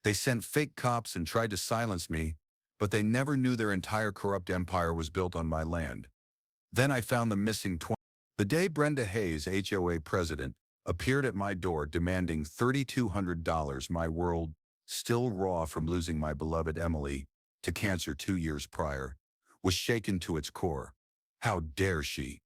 They sent fake cops and tried to silence me, but they never knew their entire corrupt empire was built on my land. Then I found the missing 20. The day Brenda Hayes, HOA president, appeared at my door demanding $3,200, my world, still raw from losing my beloved Emily to cancer 2 years prior, was shaken to its core. How dare she?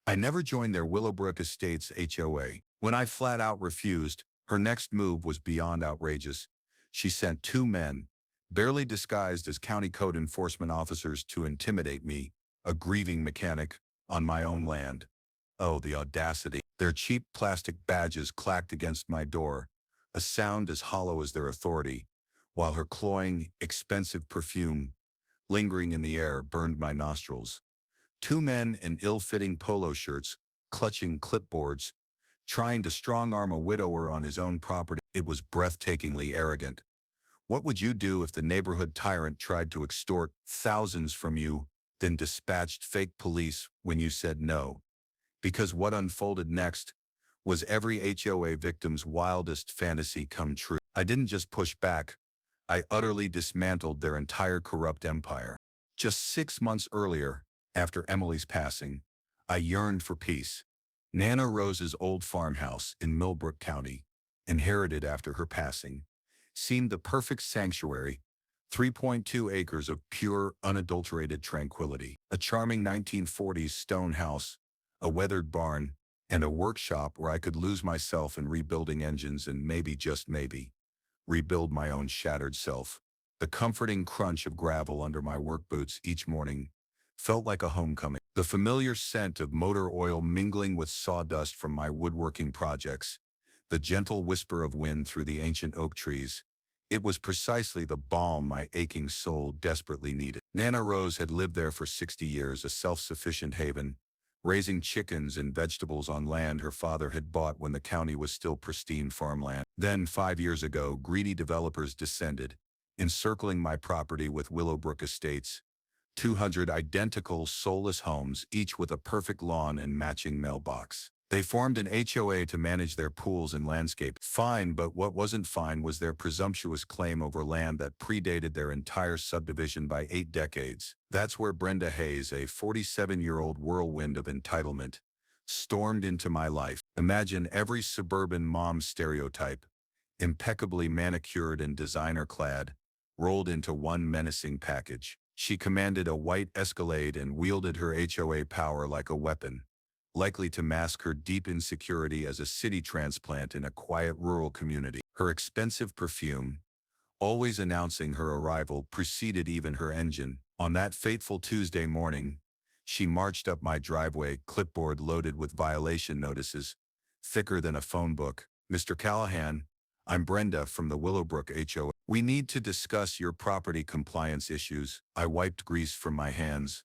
I never joined their Willowbrook Estates HOA. When I flat out refused, her next move was beyond outrageous. She sent 2 men, barely disguised as county code enforcement officers, to intimidate me, a grieving mechanic, on my own land. Oh, the audacity. Their cheap plastic badges clacked against my door, a sound as hollow as their authority, while her cloying, expensive perfume, lingering in the air, burned my nostrils. 2 men in ill-fitting polo shirts, clutching clipboards, trying to strong-arm a widower on his own property. It was breathtakingly arrogant. What would you do if the neighborhood tyrant tried to extort thousands from you, then dispatched fake police when you said no? Because what unfolded next was every HOA victim's wildest fantasy come true. I didn't just push back, I utterly dismantled their entire corrupt empire. Just 6 months earlier, after Emily's passing, I yearned for peace. Nana Rose's old farmhouse in Millbrook County, inherited after her passing, seemed the perfect sanctuary. 3.2 acres of pure, unadulterated tranquility. A charming 1940s stone house, a weathered barn, and a workshop where I could lose myself in rebuilding engines and maybe, just maybe, rebuild my own shattered self. The comforting crunch of gravel under my work boots each morning felt like a homecoming. The familiar scent of motor oil mingling with sawdust from my woodworking projects, the gentle whisper of wind through the ancient oak trees. It was precisely the balm my aching soul desperately needed. Nana Rose had lived there for 60 years, a self-sufficient haven, raising chickens and vegetables on land her father had bought when the county was still pristine farmland. Then, 5 years ago, greedy developers descended, encircling my property with Willowbrook Estates, 200 identical, soulless homes, each with a perfect lawn and matching mailbox. They formed an HOA to manage their pools and landscape. Fine, but what wasn't fine was their presumptuous claim over land that predated their entire subdivision by 8 decades. That's where Brenda Hayes, a 47-year-old whirlwind of entitlement, stormed into my life. Imagine every suburban mom stereotype, impeccably manicured and designer-clad, rolled into one menacing package. She commanded a white Escalade and wielded her HOA power like a weapon, likely to mask her deep insecurity as a city transplant in a quiet rural community. Her expensive perfume, always announcing her arrival, preceded even her engine. On that fateful Tuesday morning, she marched up my driveway, clipboard loaded with violation notices, thicker than a phone book. "Mr. Callahan, I'm Brenda from the Willowbrook HOA. We need to discuss your property compliance issues." I wiped grease from my hands,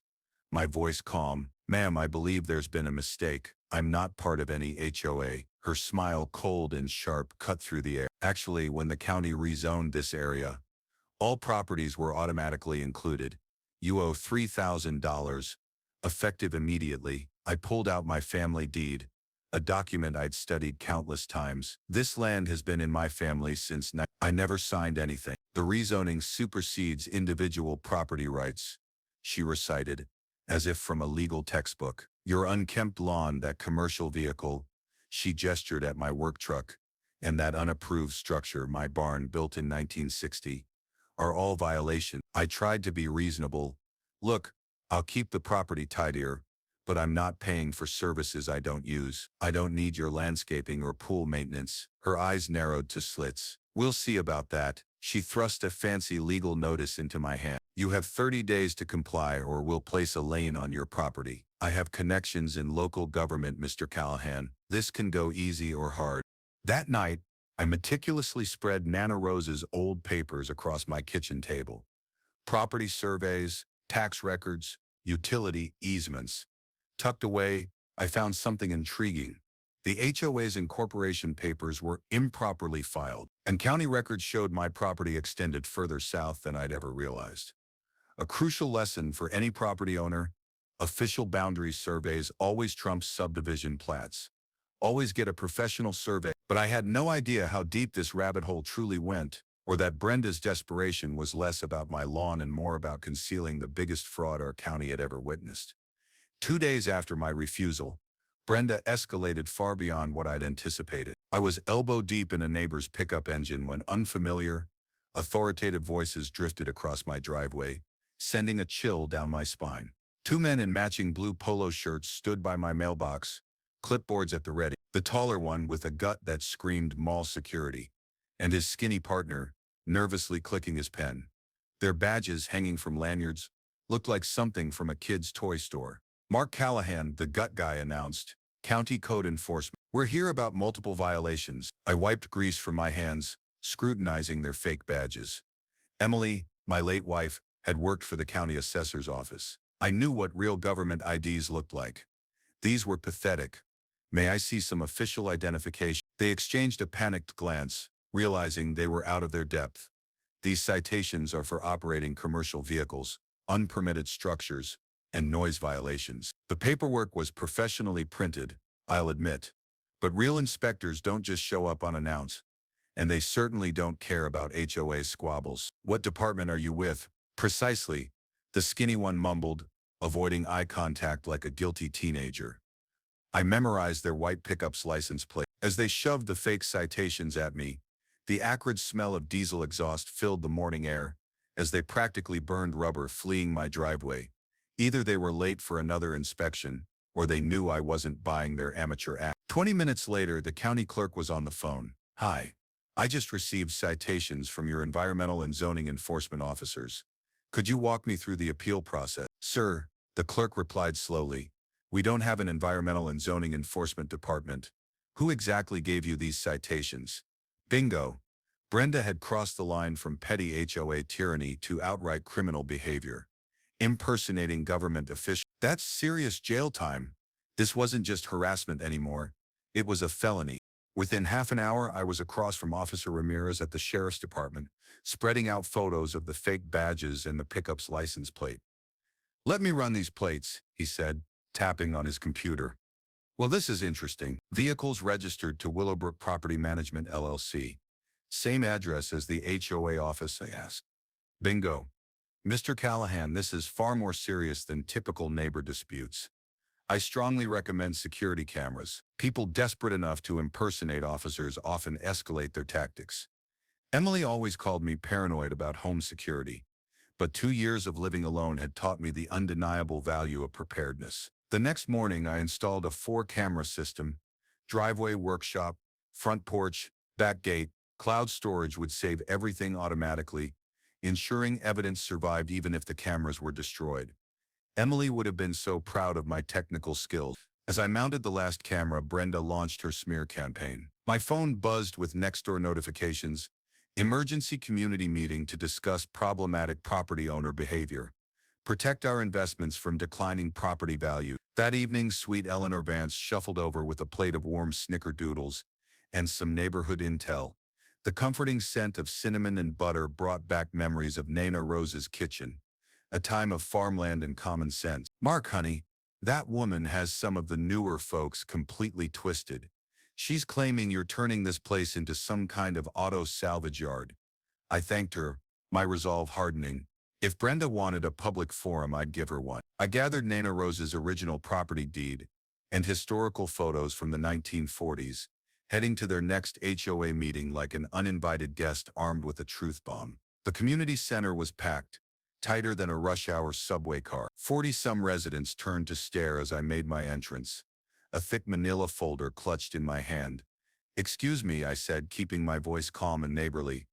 my voice calm. "Ma'am, I believe there's been a mistake. I'm not part of any HOA." Her smile, cold and sharp, cut through the air. "Actually, when the county rezoned this area, all properties were automatically included. You owe $3,000, effective immediately." I pulled out my family deed, a document I'd studied countless times. "This land has been in my family since I never signed anything. The rezoning supersedes individual property rights," she recited, as if from a legal textbook. "Your unkempt lawn, that commercial vehicle," she gestured at my work truck, "and that unapproved structure, my barn built in 1960, are all violations." I tried to be reasonable. "Look, I'll keep the property tidier, but I'm not paying for services I don't use. I don't need your landscaping or pool maintenance." Her eyes narrowed to slits. "We'll see about that." She thrust a fancy legal notice into my hand. "You have 30 days to comply or we'll place a lien on your property. I have connections in local government, Mr. Callahan. This can go easy or hard." That night, I meticulously spread Nana Rose's old papers across my kitchen table. Property surveys, tax records, utility easements. Tucked away, I found something intriguing. The HOA's incorporation papers were improperly filed, and county records showed my property extended further south than I'd ever realized. A crucial lesson for any property owner: official boundary surveys always trump subdivision plats. Always get a professional survey. But I had no idea how deep this rabbit hole truly went, or that Brenda's desperation was less about my lawn and more about concealing the biggest fraud our county had ever witnessed. 2 days after my refusal, Brenda escalated far beyond what I'd anticipated. I was elbow deep in a neighbor's pickup engine when unfamiliar, authoritative voices drifted across my driveway, sending a chill down my spine. Two men in matching blue polo shirts stood by my mailbox, clipboards at the ready. The taller one with a gut that screamed mall security, and his skinny partner, nervously clicking his pen. Their badges hanging from lanyards looked like something from a kid's toy store. Mark Callahan, the gut guy, announced, "County Code Enforcement. We're here about multiple violations." I wiped grease from my hands, scrutinizing their fake badges. Emily, my late wife, had worked for the county assessor's office. I knew what real government IDs looked like. These were pathetic. "May I see some official identification?" They exchanged a panicked glance, realizing they were out of their depth. "These citations are for operating commercial vehicles, unpermitted structures, and noise violations." The paperwork was professionally printed, I'll admit. But real inspectors don't just show up unannounced. And they certainly don't care about HOA squabbles. "What department are you with?" "Precisely," the skinny one mumbled, avoiding eye contact like a guilty teenager. I memorized their white pickup's license plate. As they shoved the fake citations at me, the acrid smell of diesel exhaust filled the morning air, as they practically burned rubber fleeing my driveway. Either they were late for another inspection, or they knew I wasn't buying their amateur act. 20 minutes later, the county clerk was on the phone. "Hi. I just received citations from your environmental and zoning enforcement officers. Could you walk me through the appeal process?" "Sir," the clerk replied slowly, "we don't have an environmental and zoning enforcement department. Who exactly gave you these citations?" Bingo. Brenda had crossed the line from petty HOA tyranny to outright criminal behavior. Impersonating government officials. That's serious jail time. This wasn't just harassment anymore. It was a felony. Within half an hour, I was across from Officer Ramirez at the Sheriff's Department, spreading out photos of the fake badges and the pickup's license plate. "Let me run these plates," he said, tapping on his computer. "Well, this is interesting. Vehicles registered to Willowbrook Property Management, LLC. Same address as the HOA office," I asked. Bingo. "Mr. Callahan, this is far more serious than typical neighbor disputes. I strongly recommend security cameras. People desperate enough to impersonate officers often escalate their tactics." Emily always called me paranoid about home security, but 2 years of living alone had taught me the undeniable value of preparedness. The next morning, I installed a 4-camera system: driveway, workshop, front porch, back gate. Cloud storage would save everything automatically, ensuring evidence survived even if the cameras were destroyed. Emily would have been so proud of my technical skills. As I mounted the last camera, Brenda launched her smear campaign. My phone buzzed with Nextdoor notifications. Emergency community meeting to discuss problematic property owner behavior. Protect our investments from declining property value. That evening, sweet Eleanor Vance shuffled over with a plate of warm snickerdoodles and some neighborhood intel. The comforting scent of cinnamon and butter brought back memories of Nana Rose's kitchen, a time of farmland and common sense. "Mark, honey, that woman has some of the newer folks completely twisted. She's claiming you're turning this place into some kind of auto salvage yard." I thanked her, my resolve hardening. If Brenda wanted a public forum, I'd give her one. I gathered Nana Rose's original property deed and historical photos from the 1940s, heading to their next HOA meeting like an uninvited guest armed with a truth bomb. The community center was packed, tighter than a rush-hour subway car. 40-some residents turned to stare as I made my entrance, a thick manila folder clutched in my hand. "Excuse me," I said, keeping my voice calm and neighborly.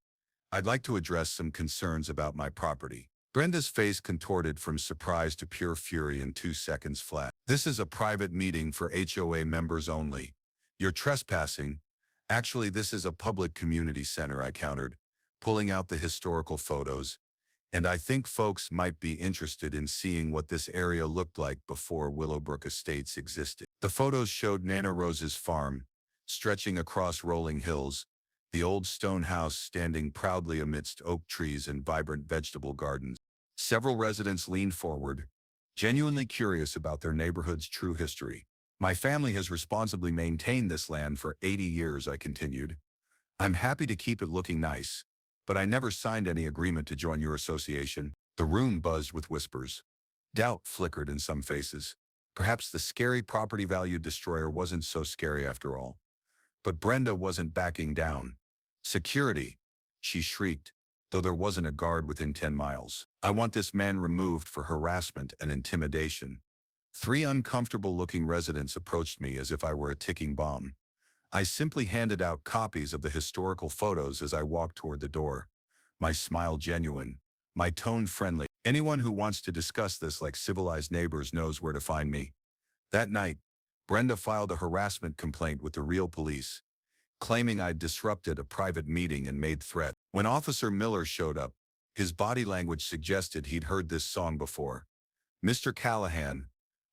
"I'd like to address some concerns about my property." Brenda's face contorted from surprise to pure fury in 2 seconds flat. "This is a private meeting for HOA members only. You're trespassing." "Actually, this is a public community center," I countered, pulling out the historical photos. "And I think folks might be interested in seeing what this area looked like before Willowbrook Estates existed." The photos showed Nana Rose's farm, stretching across rolling hills, the old stone house standing proudly amidst oak trees and vibrant vegetable gardens. Several residents leaned forward, genuinely curious about their neighborhood's true history. "My family has responsibly maintained this land for 80 years, I continued. "I'm happy to keep it looking nice, but I never signed any agreement to join your association. The room buzzed with whispers. Doubt flickered in some faces. Perhaps the scary property value destroyer wasn't so scary after all. But Brenda wasn't backing down. Security, she shrieked, though there wasn't a guard within 10 miles. I want this man removed for harassment and intimidation. 3 uncomfortable-looking residents approached me as if I were a ticking bomb. I simply handed out copies of the historical photos as I walked toward the door. My smile genuine, my tone friendly. Anyone who wants to discuss this like civilized neighbors knows where to find me. That night, Brenda filed a harassment complaint with the real police, claiming I'd disrupted a private meeting and made threats. When Officer Miller showed up, his body language suggested he'd heard this song before. Mr. Callahan,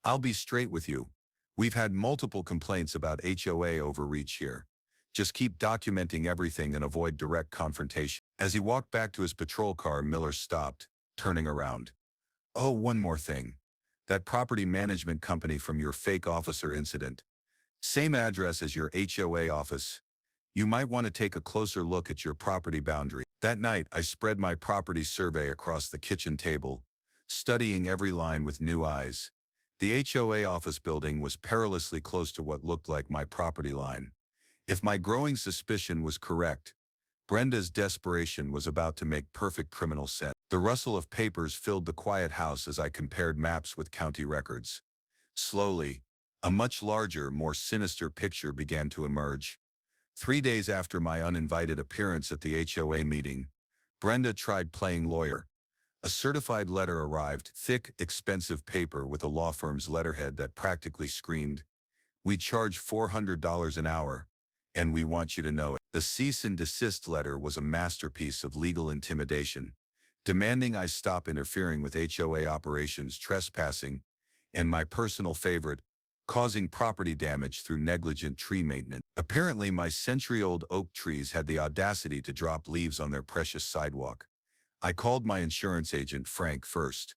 I'll be straight with you. We've had multiple complaints about HOA overreach here. Just keep documenting everything and avoid direct confrontation. As he walked back to his patrol car, Miller stopped, turning around. Oh, one more thing. That property management company from your fake officer incident. Same address as your HOA office. You might want to take a closer look at your property boundary. That night, I spread my property survey across the kitchen table, studying every line with new eyes. The HOA office building was perilously close to what looked like my property line. If my growing suspicion was correct, Brenda's desperation was about to make perfect criminal sense. The rustle of papers filled the quiet house as I compared maps with county records. Slowly, a much larger, more sinister picture began to emerge. 3 days after my uninvited appearance at the HOA meeting, Brenda tried playing lawyer. A certified letter arrived, thick, expensive paper with a law firm's letterhead that practically screamed, "We charge $400 an hour, and we want you to know it." The cease and desist letter was a masterpiece of legal intimidation, demanding I stop interfering with HOA operations, trespassing, and my personal favorite, causing property damage through negligent tree maintenance. Apparently, my century-old oak trees had the audacity to drop leaves on their precious sidewalk. I called my insurance agent, Frank, first.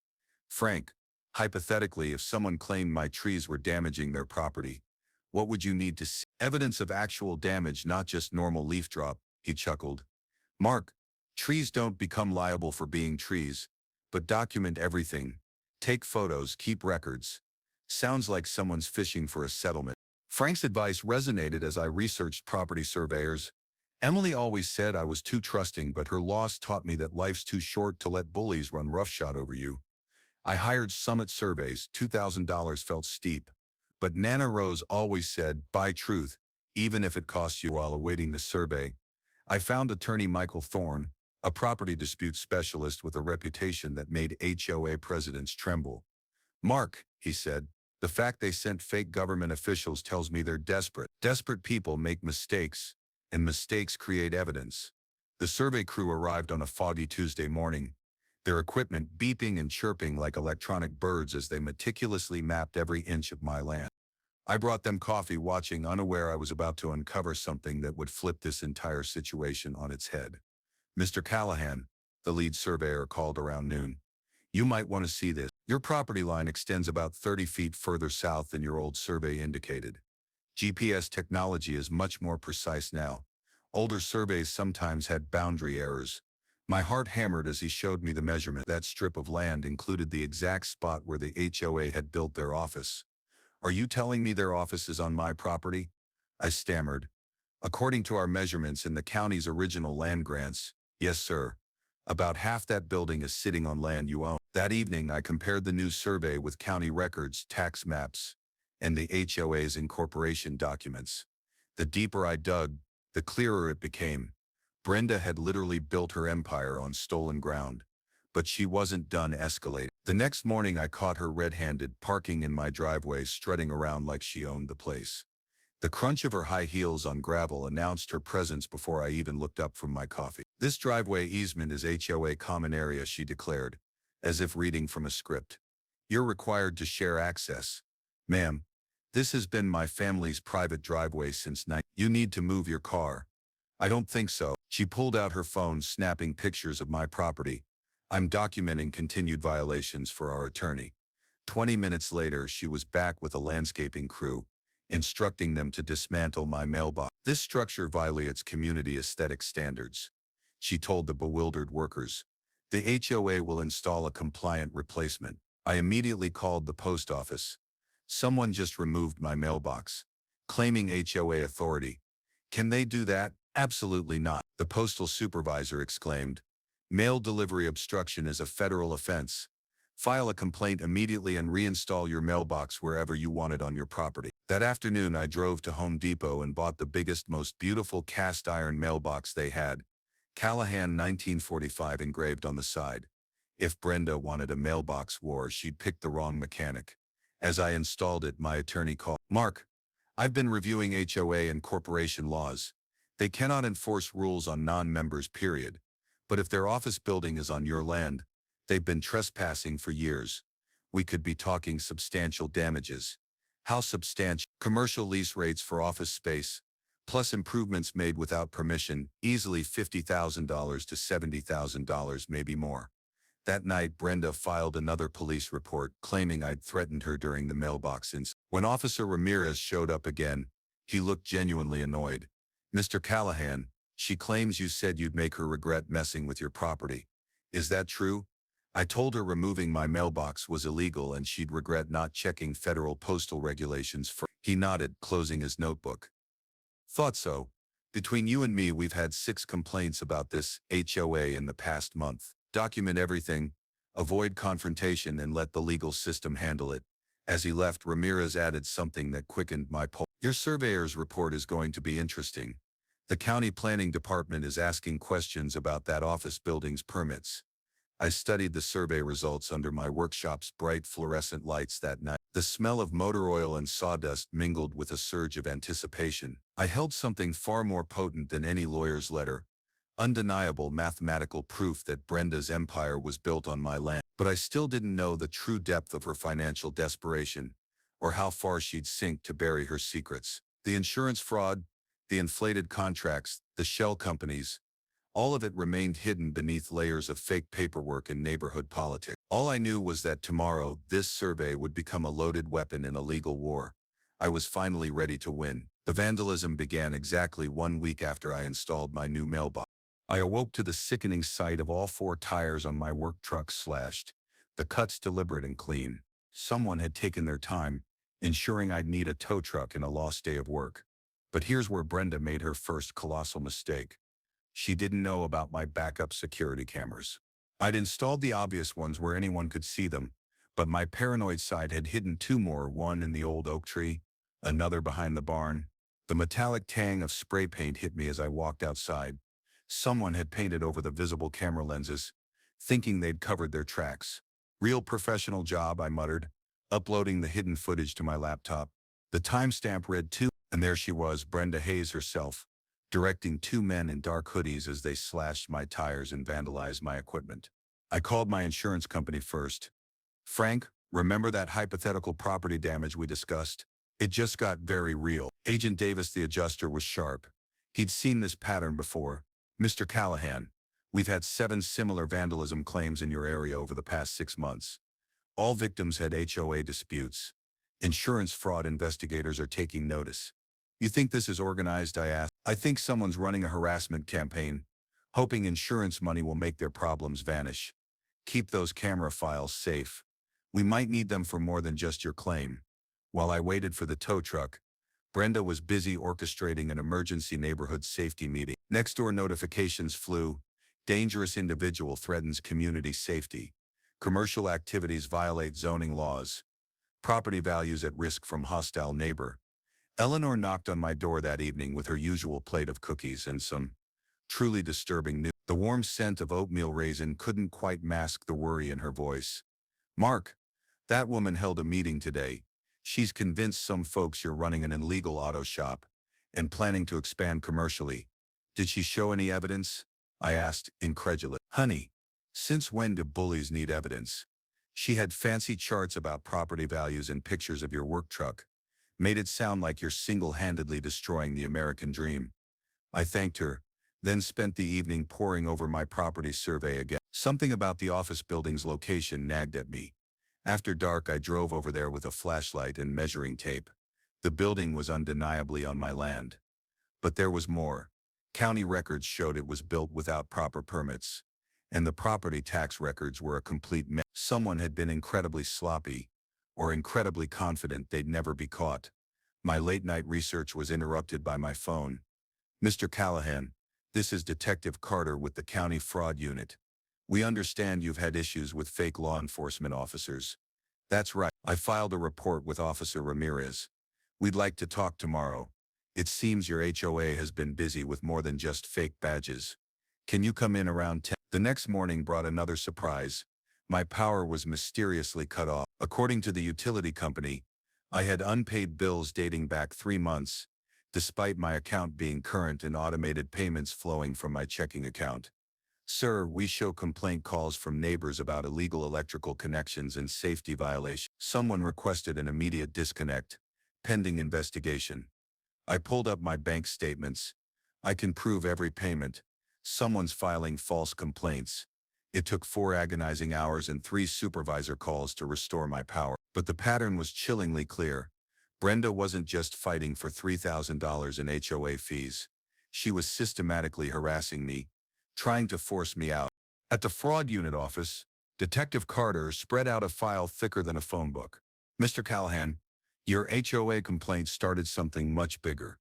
Frank, hypothetically, if someone claimed my trees were damaging their property, what would you need to see? Evidence of actual damage, not just normal leaf drop, he chuckled. Mark, trees don't become liable for being trees, but document everything. Take photos, keep records. Sounds like someone's fishing for a settlement. Frank's advice resonated as I researched property surveyors. Emily always said I was too trusting, but her loss taught me that life's too short to let bullies run roughshod over you. I hired Summit Surveys. $2,000 felt steep. But Nana Rose always said, buy truth, even if it costs you. While awaiting the survey, I found attorney Michael Thorne, a property dispute specialist with a reputation that made HOA presidents tremble. Mark, he said, the fact they sent fake government officials tells me they're desperate. Desperate people make mistakes, and mistakes create evidence. The survey crew arrived on a foggy Tuesday morning, their equipment beeping and chirping like electronic birds as they meticulously mapped every inch of my land. I brought them coffee, watching, unaware I was about to uncover something that would flip this entire situation on its head. Mr. Callahan, the lead surveyor called around noon. You might want to see this. Your property line extends about 30 feet further south than your old survey indicated. GPS technology is much more precise now. Older surveys sometimes had boundary errors. My heart hammered as he showed me the measurement. That strip of land included the exact spot where the HOA had built their office. Are you telling me their office is on my property? I stammered. According to our measurements in the county's original land grants, yes, sir. About half that building is sitting on land you own. That evening, I compared the new survey with county records, tax maps, and the HOA's incorporation documents. The deeper I dug, the clearer it became. Brenda had literally built her empire on stolen ground. But she wasn't done escalating. The next morning, I caught her red-handed, parking in my driveway, strutting around like she owned the place. The crunch of her high heels on gravel announced her presence before I even looked up from my coffee. This driveway easement is HOA common area, she declared, as if reading from a script. You're required to share access. Ma'am, this has been my family's private driveway since You need to move your car. I don't think so. She pulled out her phone, snapping pictures of my property. I'm documenting continued violations for our attorney. 20 minutes later, she was back with a landscaping crew, instructing them to dismantle my mailbox. This structure violates community aesthetic standards. she told the bewildered workers. The HOA will install a compliant replacement. I immediately called the post office. Someone just removed my mailbox, claiming HOA authority. Can they do that? Absolutely not, the postal supervisor exclaimed. Mail delivery obstruction is a federal offense. File a complaint immediately and reinstall your mailbox wherever you want it on your property. That afternoon, I drove to Home Depot and bought the biggest, most beautiful cast iron mailbox they had. Callahan 1945 engraved on the side. If Brenda wanted a mailbox war, she'd picked the wrong mechanic. As I installed it, my attorney called. Mark, I've been reviewing HOA and corporation laws. They cannot enforce rules on non-members, period. But if their office building is on your land, they've been trespassing for years. We could be talking substantial damages. How substantial? Commercial lease rates for office space, plus improvements made without permission, easily $50,000 to $70,000, maybe more. That night, Brenda filed another police report claiming I'd threatened her during the mailbox incident. When Officer Ramirez showed up again, he looked genuinely annoyed. Mr. Callahan, she claims you said you'd make her regret messing with your property. Is that true? I told her removing my mailbox was illegal and she'd regret not checking federal postal regulations first. He nodded, closing his notebook. Thought so. Between you and me, we've had 6 complaints about this HOA in the past month. Document everything, avoid confrontation, and let the legal system handle it. As he left, Ramirez added something that quickened my pulse. Your surveyor's report is going to be interesting. The county planning department is asking questions about that office building's permits. I studied the survey results under my workshop's bright fluorescent lights that night. The smell of motor oil and sawdust mingled with a surge of anticipation. I held something far more potent than any lawyer's letter, undeniable mathematical proof that Brenda's empire was built on my land. But I still didn't know the true depth of her financial desperation, or how far she'd sink to bury her secrets. The insurance fraud, the inflated contracts, the shell companies, all of it remained hidden beneath layers of fake paperwork and neighborhood politics. All I knew was that tomorrow, this survey would become a loaded weapon in a legal war. I was finally ready to win. The vandalism began exactly 1 week after I installed my new mailbox. I awoke to the sickening sight of all 4 tires on my work truck slashed, the cuts deliberate and clean. Someone had taken their time, ensuring I'd need a tow truck in a lost day of work. But here's where Brenda made her first colossal mistake. She didn't know about my backup security cameras. I'd installed the obvious ones where anyone could see them, but my paranoid side had hidden 2 more, one in the old oak tree, another behind the barn. The metallic tang of spray paint hit me as I walked outside. Someone had painted over the visible camera lenses, thinking they'd covered their tracks. Real professional job, I muttered, uploading the hidden footage to my laptop. The timestamp read 2, and there she was, Brenda Hayes herself, directing 2 men in dark hoodies as they slashed my tires and vandalized my equipment. I called my insurance company first. Frank, remember that hypothetical property damage we discussed? It just got very real. Agent Davis, the adjuster, was sharp. He'd seen this pattern before. Mr. Callahan, we've had 7 similar vandalism claims in your area over the past 6 months. All victims had HOA disputes. Insurance fraud investigators are taking notice. You think this is organized? I asked. I think someone's running a harassment campaign, hoping insurance money will make their problems vanish. Keep those camera files safe. We might need them for more than just your claim. While I waited for the tow truck, Brenda was busy orchestrating an emergency neighborhood safety meeting. Next door notifications flew. Dangerous individual threatens community safety. Commercial activities violate zoning laws. Property values at risk from hostile neighbor. Eleanor knocked on my door that evening with her usual plate of cookies and some truly disturbing news. The warm scent of oatmeal raisin couldn't quite mask the worry in her voice. Mark, that woman held a meeting today. She's convinced some folks you're running an illegal auto shop and planning to expand commercially. Did she show any evidence? I asked, incredulous. Honey, since when do bullies need evidence? She had fancy charts about property values and pictures of your work truck. Made it sound like you're single-handedly destroying the American dream. I thanked her, then spent the evening poring over my property survey again. Something about the office building's location nagged at me. After dark, I drove over there with a flashlight and measuring tape. The building was undeniably on my land. But there was more. County records showed it was built without proper permits, and the property tax records were a complete mess. Someone had been incredibly sloppy, or incredibly confident they'd never be caught. My late-night research was interrupted by my phone. "Mr. Callahan, this is Detective Carter with the County Fraud Unit. We understand you've had issues with fake law enforcement officers." "That's right. I filed a report with Officer Ramirez. We'd like to talk tomorrow. It seems your HOA has been busy with more than just fake badges. Can you come in around 10? The next morning brought another surprise. My power was mysteriously cut off. According to the utility company, I had unpaid bills dating back 3 months, despite my account being current and automated payments flowing from my checking account. "Sir, we show complaint calls from neighbors about illegal electrical connections and safety violations. Someone requested an immediate disconnect, pending investigation." I pulled up my bank statements. I can prove every payment. Someone's filing false complaints. It took 4 agonizing hours and 3 supervisor calls to restore my power. But the pattern was chillingly clear. Brenda wasn't just fighting for $3,000 in HOA fees. She was systematically harassing me, trying to force me out. At the fraud unit office, Detective Carter spread out a file thicker than a phone book. "Mr. Callahan, your HOA complaint started something much bigger.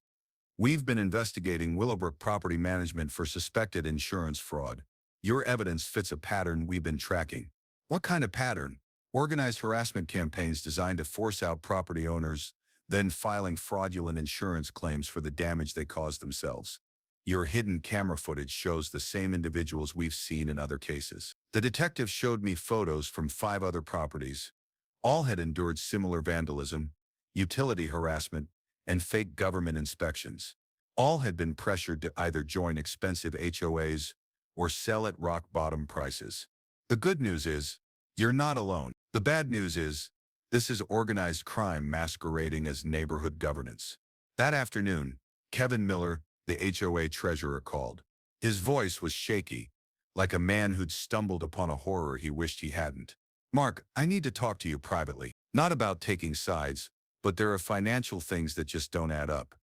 We've been investigating Willowbrook Property Management for suspected insurance fraud. Your evidence fits a pattern we've been tracking." "What kind of pattern?" "Organized harassment campaigns designed to force out property owners, then filing fraudulent insurance claims for the damage they caused themselves. Your hidden camera footage shows the same individuals we've seen in other cases." The detective showed me photos from 5 other properties. All had endured similar vandalism, utility harassment, and fake government inspections. All had been pressured to either join expensive HOAs or sell at rock-bottom prices. "The good news is, you're not alone. The bad news is, this is organized crime masquerading as neighborhood governance." That afternoon, Kevin Miller, the HOA treasurer, called. His voice was shaky, like a man who'd stumbled upon a horror he wished he hadn't. "Mark, I need to talk to you privately. Not about taking sides, but there are financial things that just don't add up.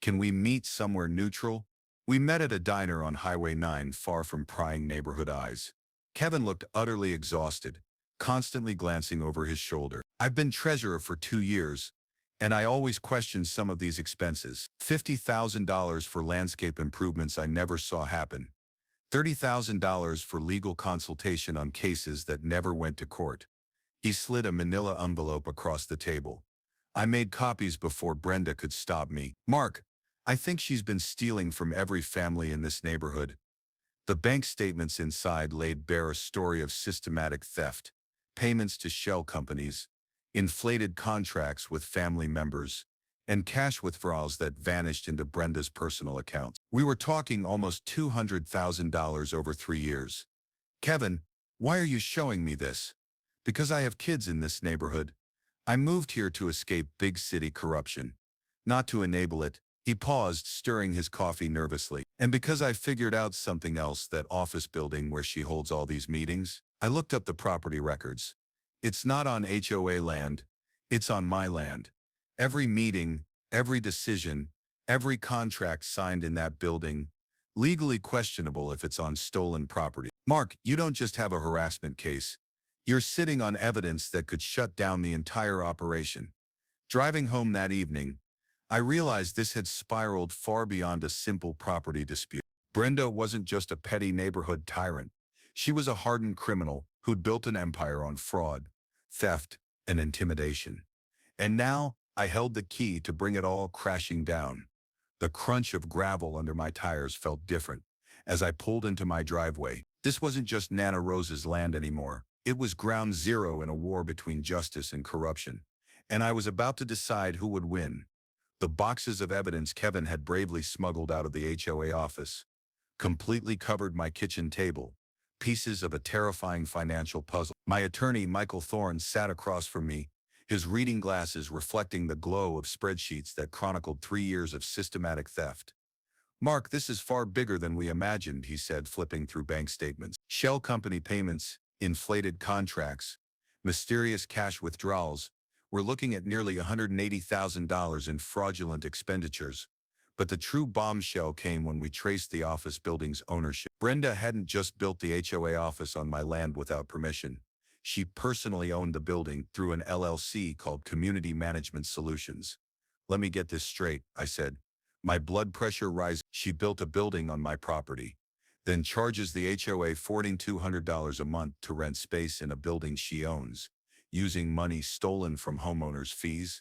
Can we meet somewhere neutral?" We met at a diner on Highway 9, far from prying neighborhood eyes. Kevin looked utterly exhausted, constantly glancing over his shoulder. "I've been treasurer for 2 years, and I always question some of these expenses. $50,000 for landscape improvements I never saw happen. $30,000 for legal consultation on cases that never went to court." He slid a manila envelope across the table. "I made copies before Brenda could stop me. Mark, I think she's been stealing from every family in this neighborhood." The bank statements inside laid bare a story of systematic theft, payments to shell companies, inflated contracts with family members, and cash withdrawals that vanished into Brenda's personal accounts. We were talking almost $200,000 over 3 years. "Kevin, why are you showing me this?" "Because I have kids in this neighborhood. I moved here to escape big city corruption, not to enable it." He paused, stirring his coffee nervously. "And because I figured out something else, that office building where she holds all these meetings." I looked up the property records. "It's not on HOA land. It's on my land. Every meeting, every decision, every contract signed in that building, legally questionable if it's on stolen property." "Mark, you don't just have a harassment case. You're sitting on evidence that could shut down the entire operation." Driving home that evening, I realized this had spiraled far beyond a simple property dispute. Brenda wasn't just a petty neighborhood tyrant. She was a hardened criminal who'd built an empire on fraud, theft, and intimidation. And now, I held the key to bring it all crashing down. The crunch of gravel under my tires felt different as I pulled into my driveway. This wasn't just Nana Rose's land anymore. It was ground zero in a war between justice and corruption. And I was about to decide who would win. The boxes of evidence Kevin had bravely smuggled out of the HOA office completely covered my kitchen table, pieces of a terrifying financial puzzle. My attorney, Michael Thorne, sat across from me, his reading glasses reflecting the glow of spreadsheets that chronicled 3 years of systematic theft. "Mark, this is far bigger than we imagined," he said, flipping through bank statements. "Shell company payments, inflated contracts, mysterious cash withdrawals. We're looking at nearly $180,000 in fraudulent expenditures. But the true bombshell came when we traced the office building's ownership. Brenda hadn't just built the HOA office on my land without permission. She personally owned the building through an LLC called Community Management Solutions. Let me get this straight, I said. My blood pressure rising. She built a building on my property, then charges the HOA $4,200 a month to rent space in a building she owns, using money stolen from homeowners' fees.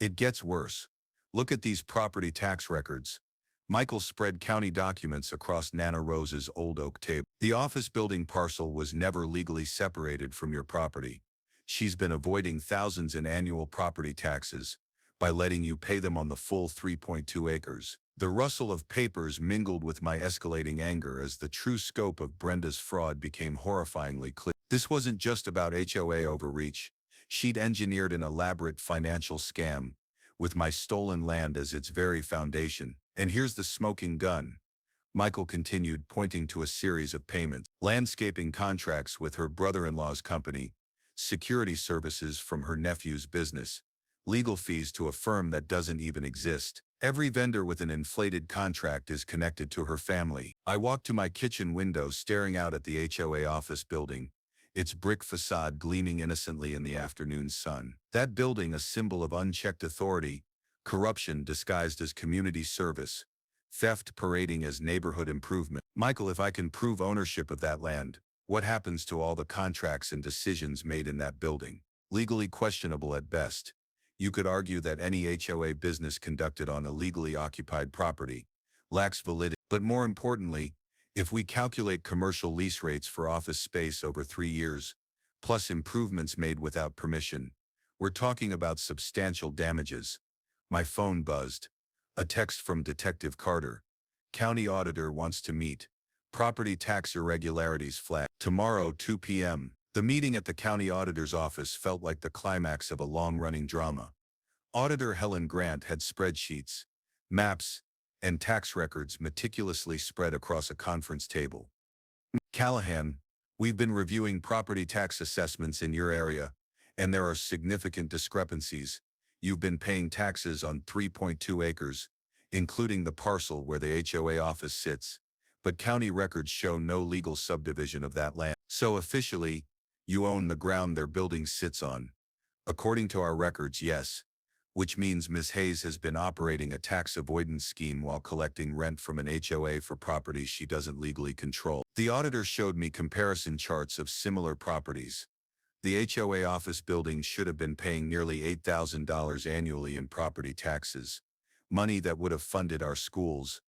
It gets worse. Look at these property tax records. Michael spread county documents across Nana Rose's old oak table. The office building parcel was never legally separated from your property. She's been avoiding thousands in annual property taxes by letting you pay them on the full 3.2 acres. The rustle of papers mingled with my escalating anger as the true scope of Brenda's fraud became horrifyingly clear. This wasn't just about HOA overreach. She'd engineered an elaborate financial scam, with my stolen land as its very foundation. And here's the smoking gun. Michael continued, pointing to a series of payments: landscaping contracts with her brother-in-law's company, security services from her nephew's business, legal fees to a firm that doesn't even exist. Every vendor with an inflated contract is connected to her family. I walked to my kitchen window, staring out at the HOA office building, its brick facade gleaming innocently in the afternoon sun. That building, a symbol of unchecked authority, corruption disguised as community service, theft parading as neighborhood improvement. Michael, if I can prove ownership of that land, what happens to all the contracts and decisions made in that building? Legally questionable at best. You could argue that any HOA business conducted on illegally occupied property lacks validity. But more importantly, if we calculate commercial lease rates for office space over 3 years, plus improvements made without permission, we're talking about substantial damages. My phone buzzed. A text from Detective Carter. County auditor wants to meet. Property tax irregularities flagged. Tomorrow, 2 p.m. The meeting at the county auditor's office felt like the climax of a long-running drama. Auditor Helen Grant had spreadsheets, maps, and tax records meticulously spread across a conference table. Callahan, we've been reviewing property tax assessments in your area, and there are significant discrepancies. You've been paying taxes on 3.2 acres, including the parcel where the HOA office sits, but county records show no legal subdivision of that land. So officially, you own the ground their building sits on. According to our records, yes. Which means Ms. Hayes has been operating a tax avoidance scheme while collecting rent from an HOA for properties she doesn't legally control. The auditor showed me comparison charts of similar properties. The HOA office building should have been paying nearly $8,000 annually in property taxes, money that would have funded our schools,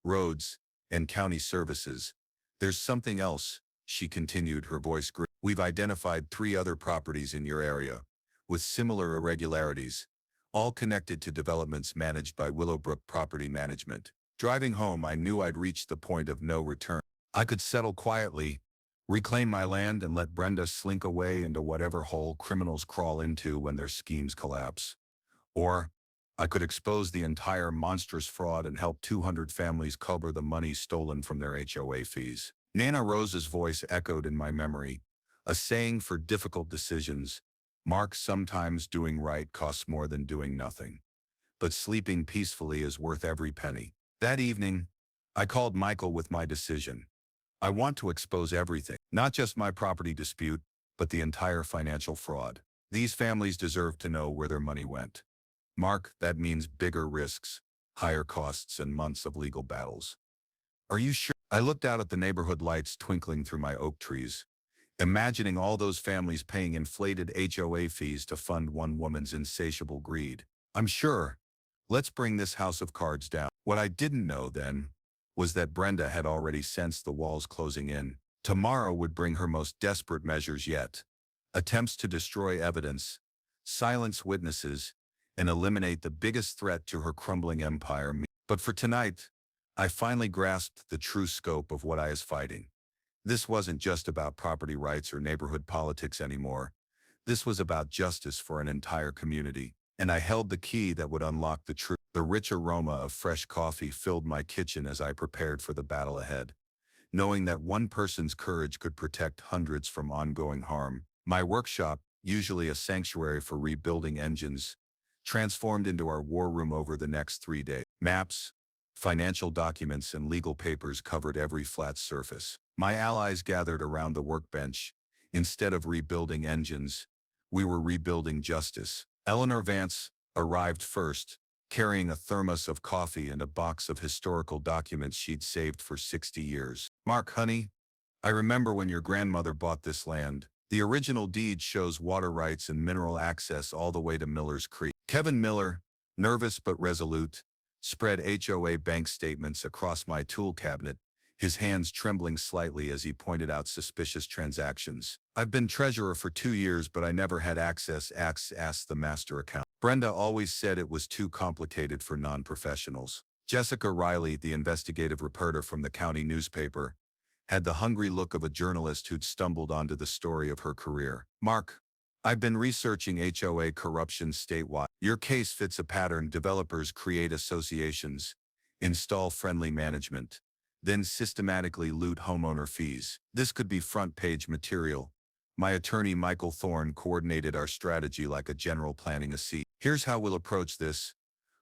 roads, and county services. There's something else, she continued, her voice gritty. We've identified 3 other properties in your area with similar irregularities, all connected to developments managed by Willowbrook Property Management. Driving home, I knew I'd reached the point of no return. I could settle quietly, reclaim my land, and let Brenda slink away into whatever hole criminals crawl into when their schemes collapse. Or I could expose the entire monstrous fraud and help 200 families cover the money stolen from their HOA fees. Nana Rose's voice echoed in my memory, a saying for difficult decisions. Mark, sometimes doing right costs more than doing nothing. But sleeping peacefully is worth every penny. That evening, I called Michael with my decision. I want to expose everything, not just my property dispute, but the entire financial fraud. These families deserve to know where their money went. Mark, that means bigger risks, higher costs, and months of legal battles. Are you sure? I looked out at the neighborhood lights twinkling through my oak trees, imagining all those families paying inflated HOA fees to fund one woman's insatiable greed. I'm sure. Let's bring this house of cards down. What I didn't know then was that Brenda had already sensed the walls closing in. Tomorrow would bring her most desperate measures yet. Attempts to destroy evidence, silence witnesses, and eliminate the biggest threat to her crumbling empire. But for tonight, I finally grasped the true scope of what I was fighting. This wasn't just about property rights or neighborhood politics anymore. This was about justice for an entire community, and I held the key that would unlock the truth. The rich aroma of fresh coffee filled my kitchen as I prepared for the battle ahead. Knowing that one person's courage could protect hundreds from ongoing harm, my workshop, usually a sanctuary for rebuilding engines, transformed into our war room over the next 3 days. Maps, Financial documents and legal papers covered every flat surface. My allies gathered around the workbench. Instead of rebuilding engines, we were rebuilding justice. Eleanor Vance arrived first, carrying a thermos of coffee and a box of historical documents she'd saved for 60 years. Mark, honey, I remember when your grandmother bought this land. The original deed shows water rights and mineral access all the way to Miller's Creek. Kevin Miller, nervous but resolute, spread HOA bank statements across my tool cabinet, his hands trembling slightly as he pointed out suspicious transactions. I've been treasurer for 2 years, but I never had access, asked the master accountant. Brenda always said it was too complicated for non-professionals. Jessica Riley, the investigative reporter from the county newspaper, had the hungry look of a journalist who'd stumbled onto the story of her career. Mark, I've been researching HOA corruption statewide. Your case fits a pattern. Developers create associations, install friendly management, then systematically loot homeowner fees. This could be front-page material. My attorney Michael Thorne coordinated our strategy like a general planning a scene. Here's how we'll approach this.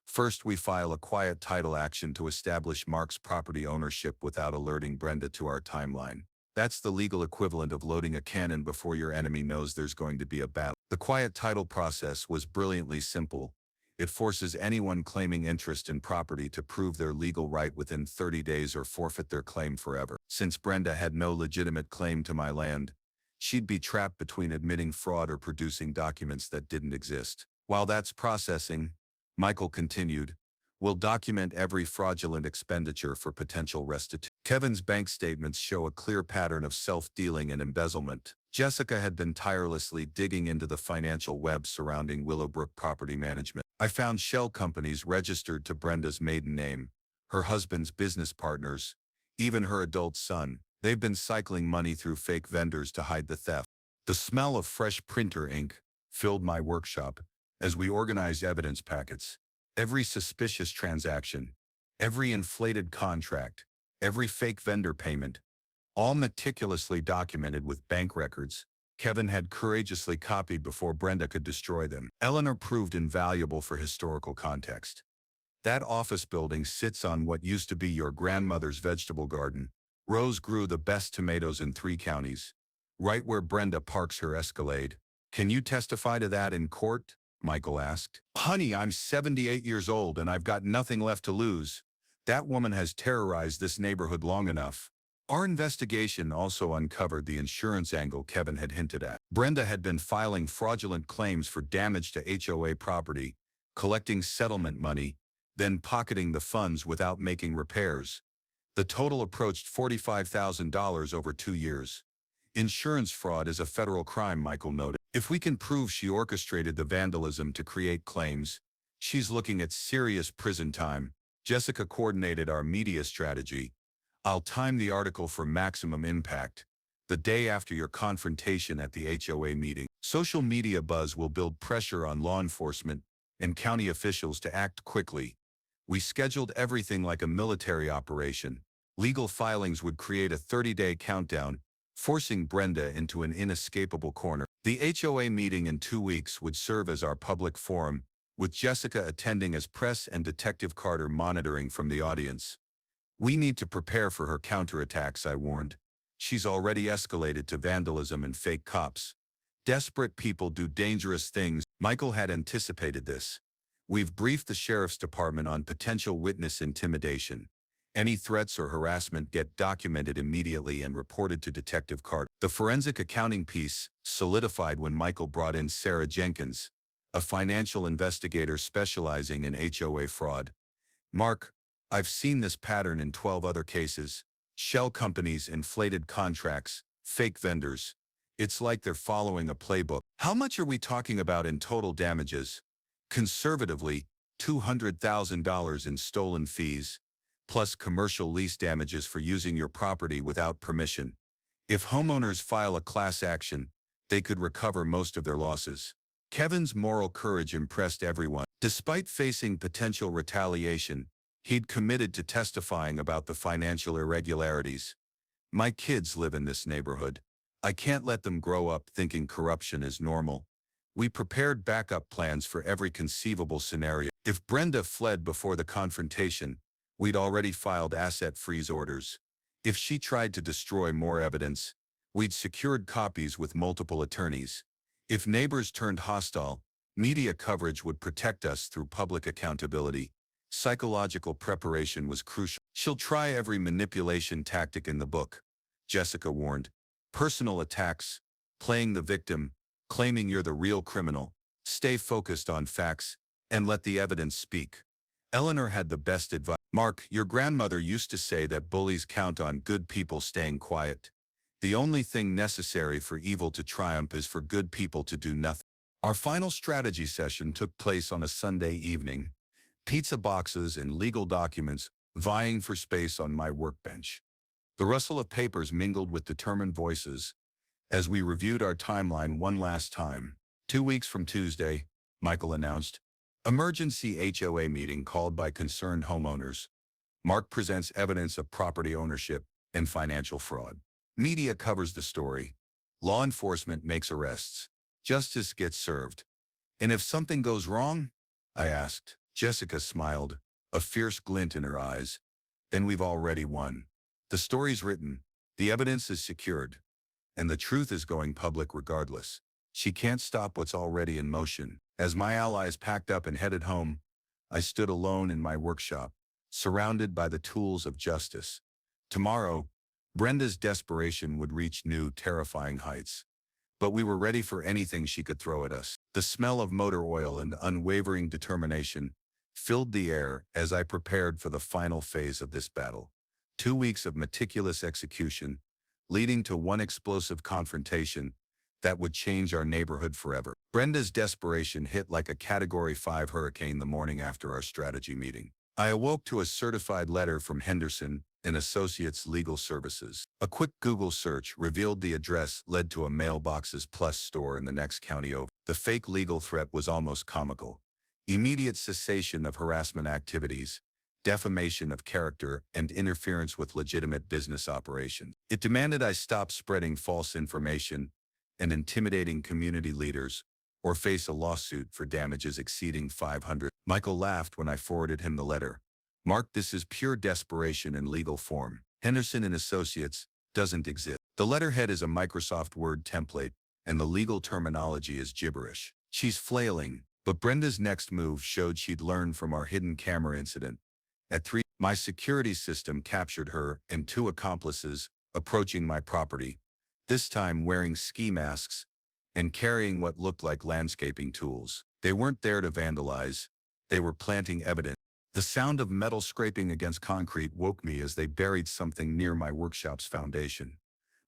First, we file a quiet title action to establish Mark's property ownership without alerting Brenda to our timeline. That's the legal equivalent of loading a cannon before your enemy knows there's going to be a battle. The quiet title process was brilliantly simple. It forces anyone claiming interest in property to prove their legal right within 30 days or forfeit their claim forever. Since Brenda had no legitimate claim to my land, she'd be trapped between admitting fraud or producing documents that didn't exist. While that's processing, Michael continued, we'll document every fraudulent expenditure for potential restitution. Kevin's bank statements show a clear pattern of self-dealing and embezzlement. Jessica had been tirelessly digging into the financial web surrounding Willowbrook Property Management. I found shell companies registered to Brenda's maiden name, her husband's business partners, even her adult son. They've been cycling money through fake vendors to hide the theft. The smell of fresh printer ink filled my workshop as we organized evidence packets. Every suspicious transaction, every inflated contract, every fake vendor payment, all meticulously documented with bank records Kevin had courageously copied before Brenda could destroy them. Eleanor proved invaluable for historical context. That office building sits on what used to be your grandmother's vegetable garden. Rose grew the best tomatoes in 3 counties, right where Brenda parks her Escalade. Can you testify to that in court? Michael asked. Honey, I'm 78 years old and I've got nothing left to lose. That woman has terrorized this neighborhood long enough. Our investigation also uncovered the insurance angle Kevin had hinted at. Brenda had been filing fraudulent claims for damage to HOA property, collecting settlement money, then pocketing the funds without making repairs. The total approached $45,000 over 2 years. Insurance fraud is a federal crime, Michael noted. If we can prove she orchestrated the vandalism to create claims, she's looking at serious prison time. Jessica coordinated our media strategy. I'll time the article for maximum impact. The day after your confrontation at the HOA meeting, social media buzz will build pressure on law enforcement and county officials to act quickly. We scheduled everything like a military operation. Legal filings would create a 30-day countdown, forcing Brenda into an inescapable corner. The HOA meeting in 2 weeks would serve as our public forum, with Jessica attending as press and Detective Carter monitoring from the audience. We need to prepare for her counterattacks, I warned. She's already escalated to vandalism and fake cops. Desperate people do dangerous things. Michael had anticipated this. We've briefed the sheriff's department on potential witness intimidation. Any threats or harassment get documented immediately and reported to Detective Carter. The forensic accounting piece solidified when Michael brought in Sarah Jenkins, a financial investigator specializing in HOA fraud. Mark, I've seen this pattern in 12 other cases. Shell companies, inflated contracts, fake vendors. It's like they're following a playbook. How much are we talking about in total damages? Conservatively, $200,000 in stolen fees, plus commercial lease damages for using your property without permission. If homeowners file a class action, they could recover most of their losses. Kevin's moral courage impressed everyone. Despite facing potential retaliation, he'd committed to testifying about the financial irregularities. My kids live in this neighborhood. I can't let them grow up thinking corruption is normal. We prepared backup plans for every conceivable scenario. If Brenda fled before the confrontation, We'd already filed asset freeze orders. If she tried to destroy more evidence, we'd secured copies with multiple attorneys. If neighbors turned hostile, media coverage would protect us through public accountability. Psychological preparation was crucial. She'll try every manipulation tactic in the book, Jessica warned. Personal attacks, playing the victim, claiming you're the real criminal. Stay focused on facts, and let the evidence speak. Eleanor had the best advice. Mark, your grandmother used to say that bullies count on good people staying quiet. The only thing necessary for evil to triumph is for good people to do nothing. Our final strategy session took place on a Sunday evening. Pizza boxes and legal documents vying for space on my workbench. The rustle of papers mingled with determined voices as we reviewed our timeline one last time. 2 weeks from Tuesday, Michael announced, emergency HOA meeting called by concerned homeowners. Mark presents evidence of property ownership and financial fraud. Media covers the story. Law enforcement makes arrests. Justice gets served. And if something goes wrong? I asked. Jessica smiled, a fierce glint in her eyes. Then we've already won. The story's written, the evidence is secured, and the truth is going public regardless. She can't stop what's already in motion. As my allies packed up and headed home, I stood alone in my workshop, surrounded by the tools of justice. Tomorrow, Brenda's desperation would reach new, terrifying heights. But we were ready for anything she could throw at us. The smell of motor oil and unwavering determination filled the air as I prepared for the final phase of this battle. 2 weeks of meticulous execution, leading to one explosive confrontation that would change our neighborhood forever. Brenda's desperation hit like a Category 5 hurricane the morning after our strategy meeting. I awoke to a certified letter from Henderson and Associates Legal Services. A quick Google search revealed the address led to a Mailboxes Plus store in the next county over. The fake legal threat was almost comical. Immediate cessation of harassment activities, defamation of character, and interference with legitimate business operations. It demanded I stop spreading false information and intimidating community leaders, or face a lawsuit for damages exceeding $500. Michael laughed when I forwarded him the letter. Mark, this is pure desperation in legal form. Henderson and Associates doesn't exist. The letterhead is a Microsoft Word template, and the legal terminology is gibberish. She's flailing, but Brenda's next move showed she'd learned from our hidden camera incident. At 3, my security system captured her and 2 accomplices approaching my property, this time wearing ski masks and carrying what looked like landscaping tools. They weren't there to vandalize. They were planting evidence. The sound of metal scraping against concrete woke me as they buried something near my workshop's foundation.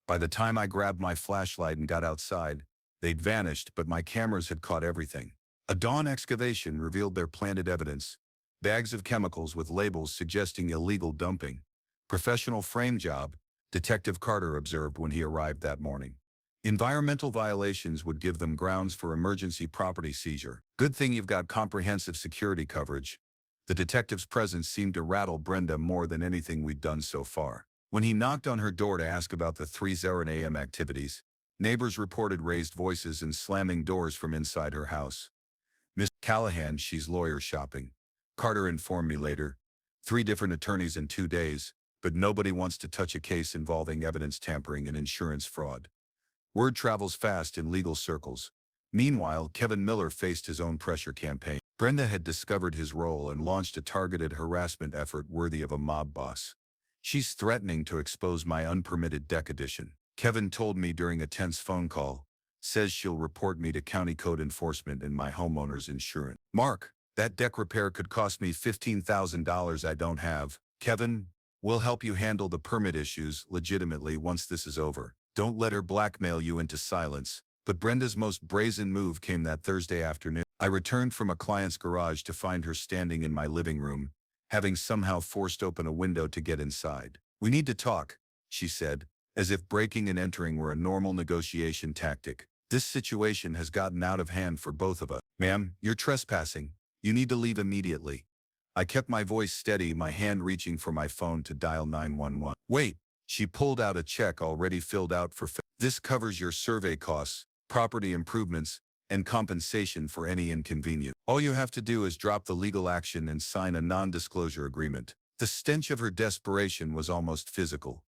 By the time I grabbed my flashlight and got outside, they'd vanished, but my cameras had caught everything. A dawn excavation revealed their planted evidence. Bags of chemicals with labels suggesting illegal dumping. Professional frame job, Detective Carter observed when he arrived that morning. Environmental violations would give them grounds for emergency property seizure. Good thing you've got comprehensive security coverage. The detective's presence seemed to rattle Brenda more than anything we'd done so far. When he knocked on her door to ask about the 3:00 a.m. activities, neighbors reported raised voices and slamming doors from inside her house. Miss Callahan, she's lawyer shopping. Carter informed me later. 3 different attorneys in 2 days, but nobody wants to touch a case involving evidence tampering and insurance fraud. Word travels fast in legal circles. Meanwhile, Kevin Miller faced his own pressure campaign. Brenda had discovered his role and launched a targeted harassment effort worthy of a mob boss. She's threatening to expose my unpermitted deck addition. Kevin told me during a tense phone call, says she'll report me to county code enforcement and my homeowner's insurance. Mark, that deck repair could cost me $15,000 I don't have. Kevin, we'll help you handle the permit issues legitimately once this is over. Don't let her blackmail you into silence. But Brenda's most brazen move came that Thursday afternoon. I returned from a client's garage to find her standing in my living room, having somehow forced open a window to get inside. We need to talk, she said, as if breaking and entering were a normal negotiation tactic. This situation has gotten out of hand for both of us. Ma'am, you're trespassing. You need to leave immediately. I kept my voice steady, my hand reaching for my phone to dial 911. Wait, she pulled out a check already filled out for this covers your survey costs, property improvements, and compensation for any inconvenience. All you have to do is drop the legal action and sign a non-disclosure agreement. The stench of her desperation was almost physical.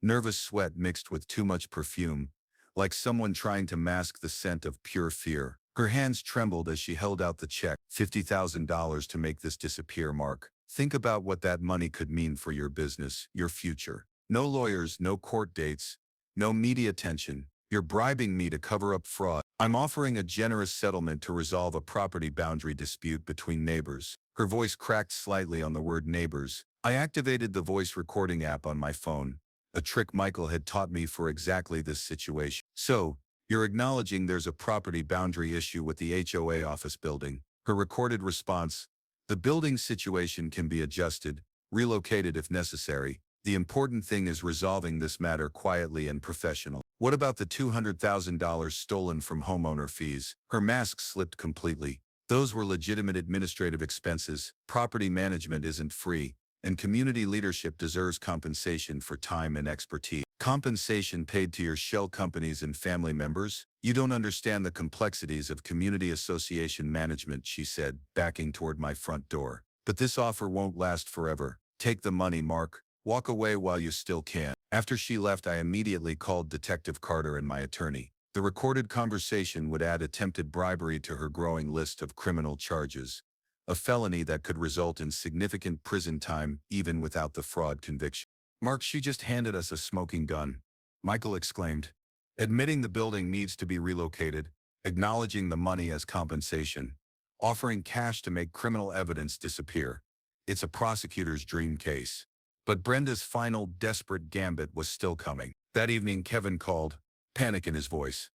Nervous sweat mixed with too much perfume, like someone trying to mask the scent of pure fear. Her hands trembled as she held out the check. $50,000 to make this disappear, Mark. Think about what that money could mean for your business, your future. No lawyers, no court dates, no media attention. You're bribing me to cover up fraud. I'm offering a generous settlement to resolve a property boundary dispute between neighbors. Her voice cracked slightly on the word neighbors. I activated the voice recording app on my phone, a trick Michael had taught me for exactly this situation. So, you're acknowledging there's a property boundary issue with the HOA office building. Her recorded response: the building situation can be adjusted, relocated if necessary. The important thing is resolving this matter quietly and professional. What about the $200,000 stolen from homeowner fees? Her mask slipped completely. Those were legitimate administrative expenses. Property management isn't free, and community leadership deserves compensation for time and expertise. Compensation paid to your shell companies and family members? You don't understand the complexities of community association management, she said, backing toward my front door. But this offer won't last forever. Take the money, Mark. Walk away while you still can. After she left, I immediately called Detective Carter and my attorney. The recorded conversation would add attempted bribery to her growing list of criminal charges, a felony that could result in significant prison time even without the fraud conviction. Mark, she just handed us a smoking gun, Michael exclaimed, admitting the building needs to be relocated, acknowledging the money as compensation, offering cash to make criminal evidence disappear. It's a prosecutor's dream case. But Brenda's final desperate gambit was still coming. That evening, Kevin called, panic in his voice.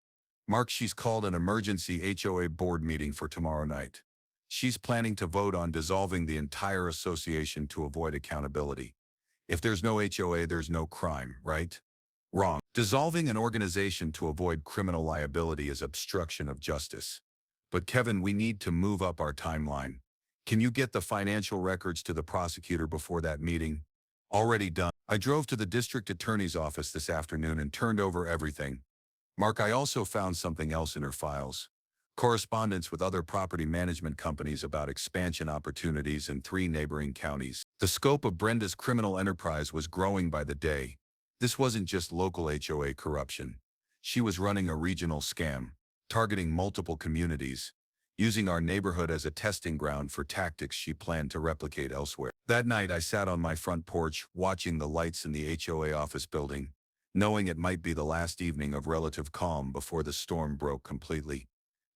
Mark, she's called an emergency HOA board meeting for tomorrow night. She's planning to vote on dissolving the entire association to avoid accountability. If there's no HOA, there's no crime, right? Wrong. Dissolving an organization to avoid criminal liability is obstruction of justice. But Kevin, we need to move up our timeline. Can you get the financial records to the prosecutor before that meeting? Already done. I drove to the district attorney's office this afternoon and turned over everything. Mark, I also found something else in her files. Correspondence with other property management companies about expansion opportunities in 3 neighboring counties. The scope of Brenda's criminal enterprise was growing by the day. This wasn't just local HOA corruption. She was running a regional scam, targeting multiple communities, using our neighborhood as a testing ground for tactics she planned to replicate elsewhere. That night, I sat on my front porch, watching the lights in the HOA office building, knowing it might be the last evening of relative calm before the storm broke completely.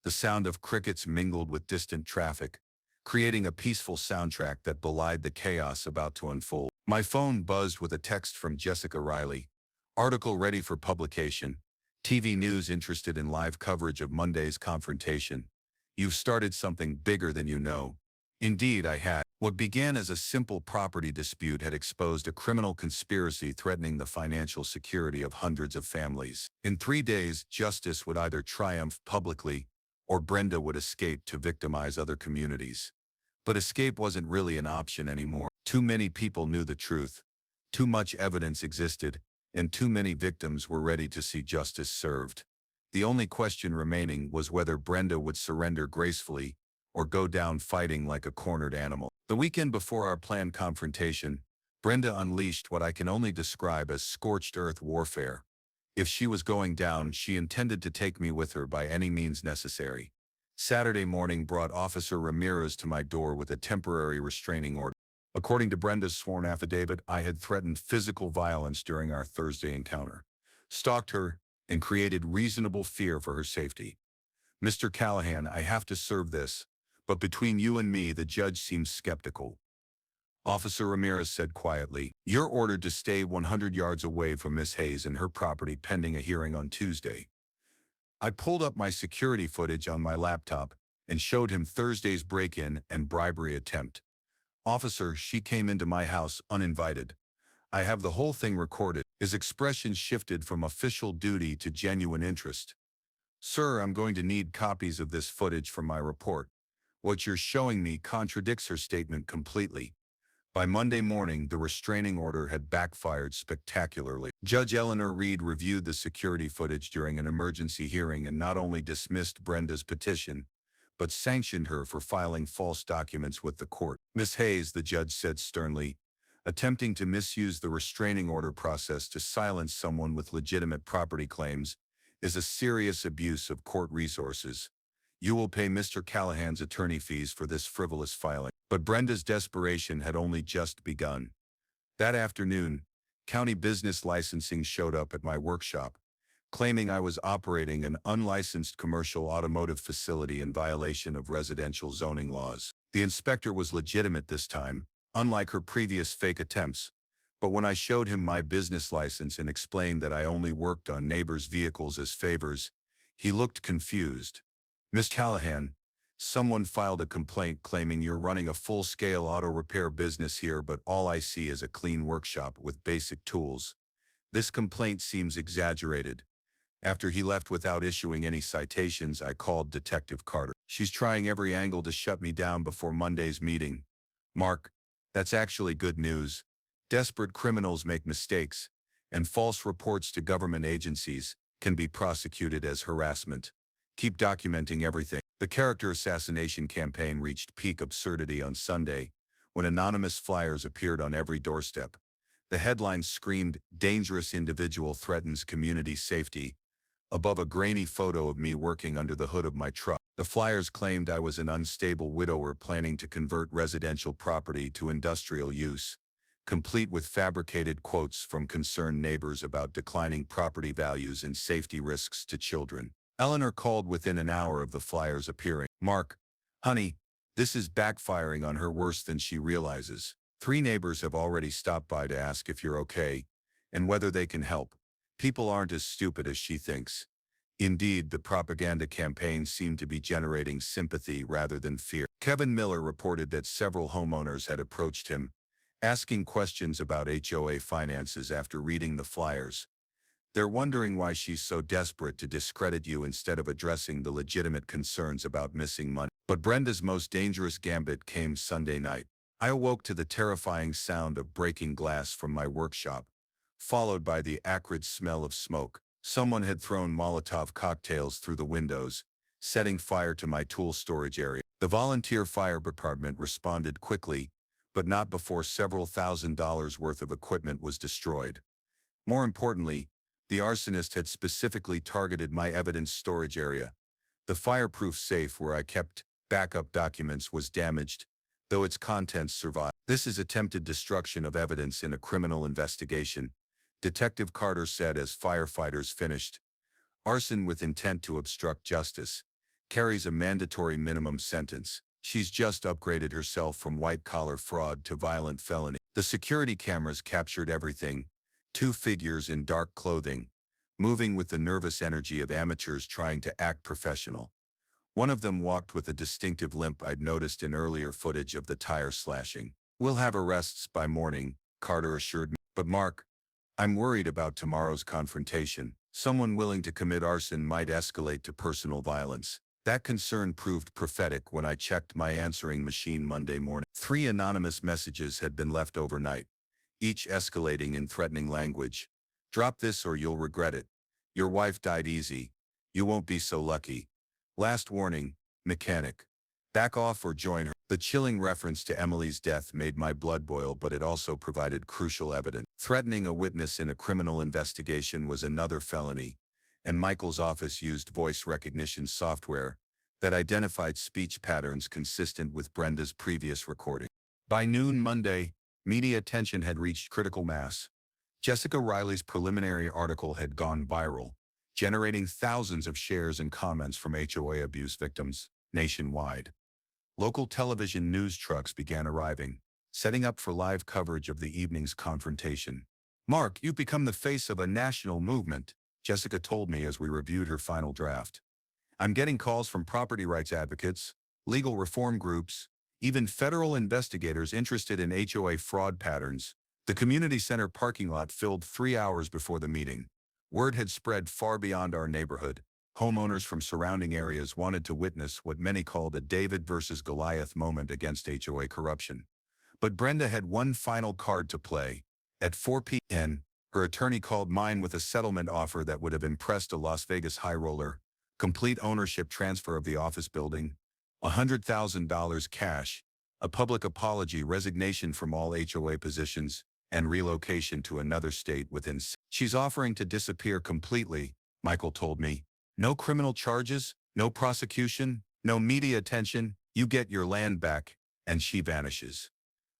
The sound of crickets mingled with distant traffic, creating a peaceful soundtrack that belied the chaos about to unfold. My phone buzzed with a text from Jessica Riley. Article ready for publication. TV news interested in live coverage of Monday's confrontation. You've started something bigger than you know. Indeed, I had. What began as a simple property dispute had exposed a criminal conspiracy threatening the financial security of hundreds of families. In 3 days, justice would either triumph publicly, or Brenda would escape to victimize other communities. But escape wasn't really an option anymore. Too many people knew the truth. Too much evidence existed, and too many victims were ready to see justice served. The only question remaining was whether Brenda would surrender gracefully or go down fighting like a cornered animal. The weekend before our planned confrontation, Brenda unleashed what I can only describe as scorched earth warfare. If she was going down, she intended to take me with her by any means necessary. Saturday morning brought Officer Ramirez to my door with a temporary restraining order. According to Brenda's sworn affidavit, I had threatened physical violence during our Thursday encounter, stalked her, and created reasonable fear for her safety. Mr. Callahan, I have to serve this, but between you and me, the judge seems skeptical. Officer Ramirez said quietly, you're ordered to stay 100 yards away from Miss Hayes and her property pending a hearing on Tuesday. I pulled up my security footage on my laptop and showed him Thursday's break-in and bribery attempt. Officer, she came into my house uninvited. I have the whole thing recorded. His expression shifted from official duty to genuine interest. Sir, I'm going to need copies of this footage for my report. What you're showing me contradicts her statement completely. By Monday morning, the restraining order had backfired spectacularly. Judge Eleanor Reed reviewed the security footage during an emergency hearing and not only dismissed Brenda's petition, but sanctioned her for filing false documents with the court. Miss Hayes, the judge said sternly, Attempting to misuse the restraining order process to silence someone with legitimate property claims is a serious abuse of court resources. You will pay Mr. Callahan's attorney fees for this frivolous filing. But Brenda's desperation had only just begun. That afternoon, county business licensing showed up at my workshop, claiming I was operating an unlicensed commercial automotive facility in violation of residential zoning laws. The inspector was legitimate this time, unlike her previous fake attempts. But when I showed him my business license and explained that I only worked on neighbors' vehicles as favors, he looked confused. Miss Callahan, someone filed a complaint claiming you're running a full-scale auto repair business here, but all I see is a clean workshop with basic tools. This complaint seems exaggerated. After he left without issuing any citations, I called Detective Carter. She's trying every angle to shut me down before Monday's meeting. Mark, that's actually good news. Desperate criminals make mistakes, and false reports to government agencies can be prosecuted as harassment. Keep documenting everything. The character assassination campaign reached peak absurdity on Sunday, when anonymous flyers appeared on every doorstep. The headlines screamed, "Dangerous individual threatens community safety," above a grainy photo of me working under the hood of my truck. The flyers claimed I was an unstable widower planning to convert residential property to industrial use, complete with fabricated quotes from concerned neighbors about declining property values and safety risks to children. Eleanor called within an hour of the flyers appearing. "Mark, honey, this is backfiring on her worse than she realizes. 3 neighbors have already stopped by to ask if you're okay and whether they can help. People aren't as stupid as she thinks." Indeed, the propaganda campaign seemed to be generating sympathy rather than fear. Kevin Miller reported that several homeowners had approached him, asking questions about HOA finances after reading the flyers. They're wondering why she's so desperate to discredit you instead of addressing the legitimate concerns about missing money. But Brenda's most dangerous gambit came Sunday night. I awoke to the terrifying sound of breaking glass from my workshop, followed by the acrid smell of smoke. Someone had thrown Molotov cocktails through the windows, setting fire to my tool storage area. The volunteer fire department responded quickly, but not before several $1,000s worth of equipment was destroyed. More importantly, the arsonist had specifically targeted my evidence storage area. The fireproof safe where I kept backup documents was damaged, though its contents survived. This is attempted destruction of evidence in a criminal investigation, Detective Carter said as firefighters finished. Arson with intent to obstruct justice carries a mandatory minimum sentence. She's just upgraded herself from white-collar fraud to violent felony. The security cameras captured everything: 2 figures in dark clothing, moving with the nervous energy of amateurs trying to act professional. One of them walked with a distinctive limp I'd noticed in earlier footage of the tire slashing. "We'll have arrests by morning," Carter assured me. "But Mark, I'm worried about tomorrow's confrontation. Someone willing to commit arson might escalate to personal violence." That concern proved prophetic when I checked my answering machine Monday morning. 3 anonymous messages had been left overnight, each escalating in threatening language. "Drop this or you'll regret it. Your wife died easy. You won't be so lucky. Last warning, mechanic. Back off or join her." The chilling reference to Emily's death made my blood boil, but it also provided crucial evidence. Threatening a witness in a criminal investigation was another felony, and Michael's office used voice recognition software that identified speech patterns consistent with Brenda's previous recording. By noon Monday, media attention had reached critical mass. Jessica Riley's preliminary article had gone viral, generating thousands of shares and comments from HOA abuse victims nationwide. Local television news trucks began arriving, setting up for live coverage of the evening's confrontation. "Mark, you've become the face of a national movement," Jessica told me as we reviewed her final draft. "I'm getting calls from property rights advocates, legal reform groups, even federal investigators interested in HOA fraud patterns." The community center parking lot filled 3 hours before the meeting. Word had spread far beyond our neighborhood. Homeowners from surrounding areas wanted to witness what many called a David versus Goliath moment against HOA corruption. But Brenda had one final card to play. At 4 p.m., her attorney called mine with a settlement offer that would have impressed a Las Vegas high roller: complete ownership transfer of the office building, $100,000 cash, a public apology, resignation from all HOA positions, and relocation to another state within. She's offering to disappear completely, Michael told me. No criminal charges, no prosecution, no media attention, you get your land back, and she vanishes.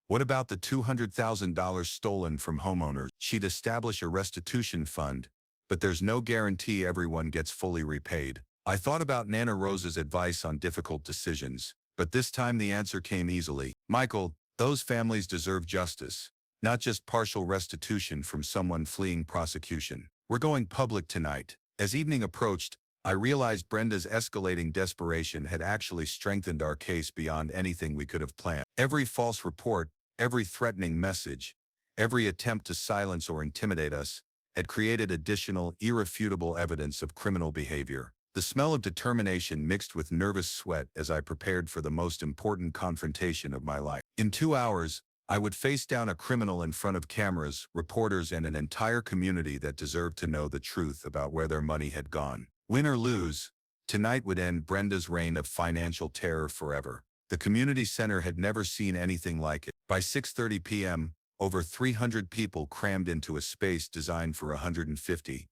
What about the $200,000 stolen from homeowners? She'd establish a restitution fund, but there's no guarantee everyone gets fully repaid. I thought about Nana Rose's advice on difficult decisions, but this time the answer came easily. Michael, those families deserve justice, not just partial restitution from someone fleeing prosecution. We're going public tonight. As evening approached, I realized Brenda's escalating desperation had actually strengthened our case beyond anything we could have planned. Every false report, every threatening message, every attempt to silence or intimidate us had created additional, irrefutable evidence of criminal behavior. The smell of determination mixed with nervous sweat as I prepared for the most important confrontation of my life. In 2 hours, I would face down a criminal in front of cameras, reporters, and an entire community that deserved to know the truth about where their money had gone. Win or lose, tonight would end Brenda's reign of financial terror forever. The community center had never seen anything like it. By 6:30 p.m., over 300 people crammed into a space designed for 150,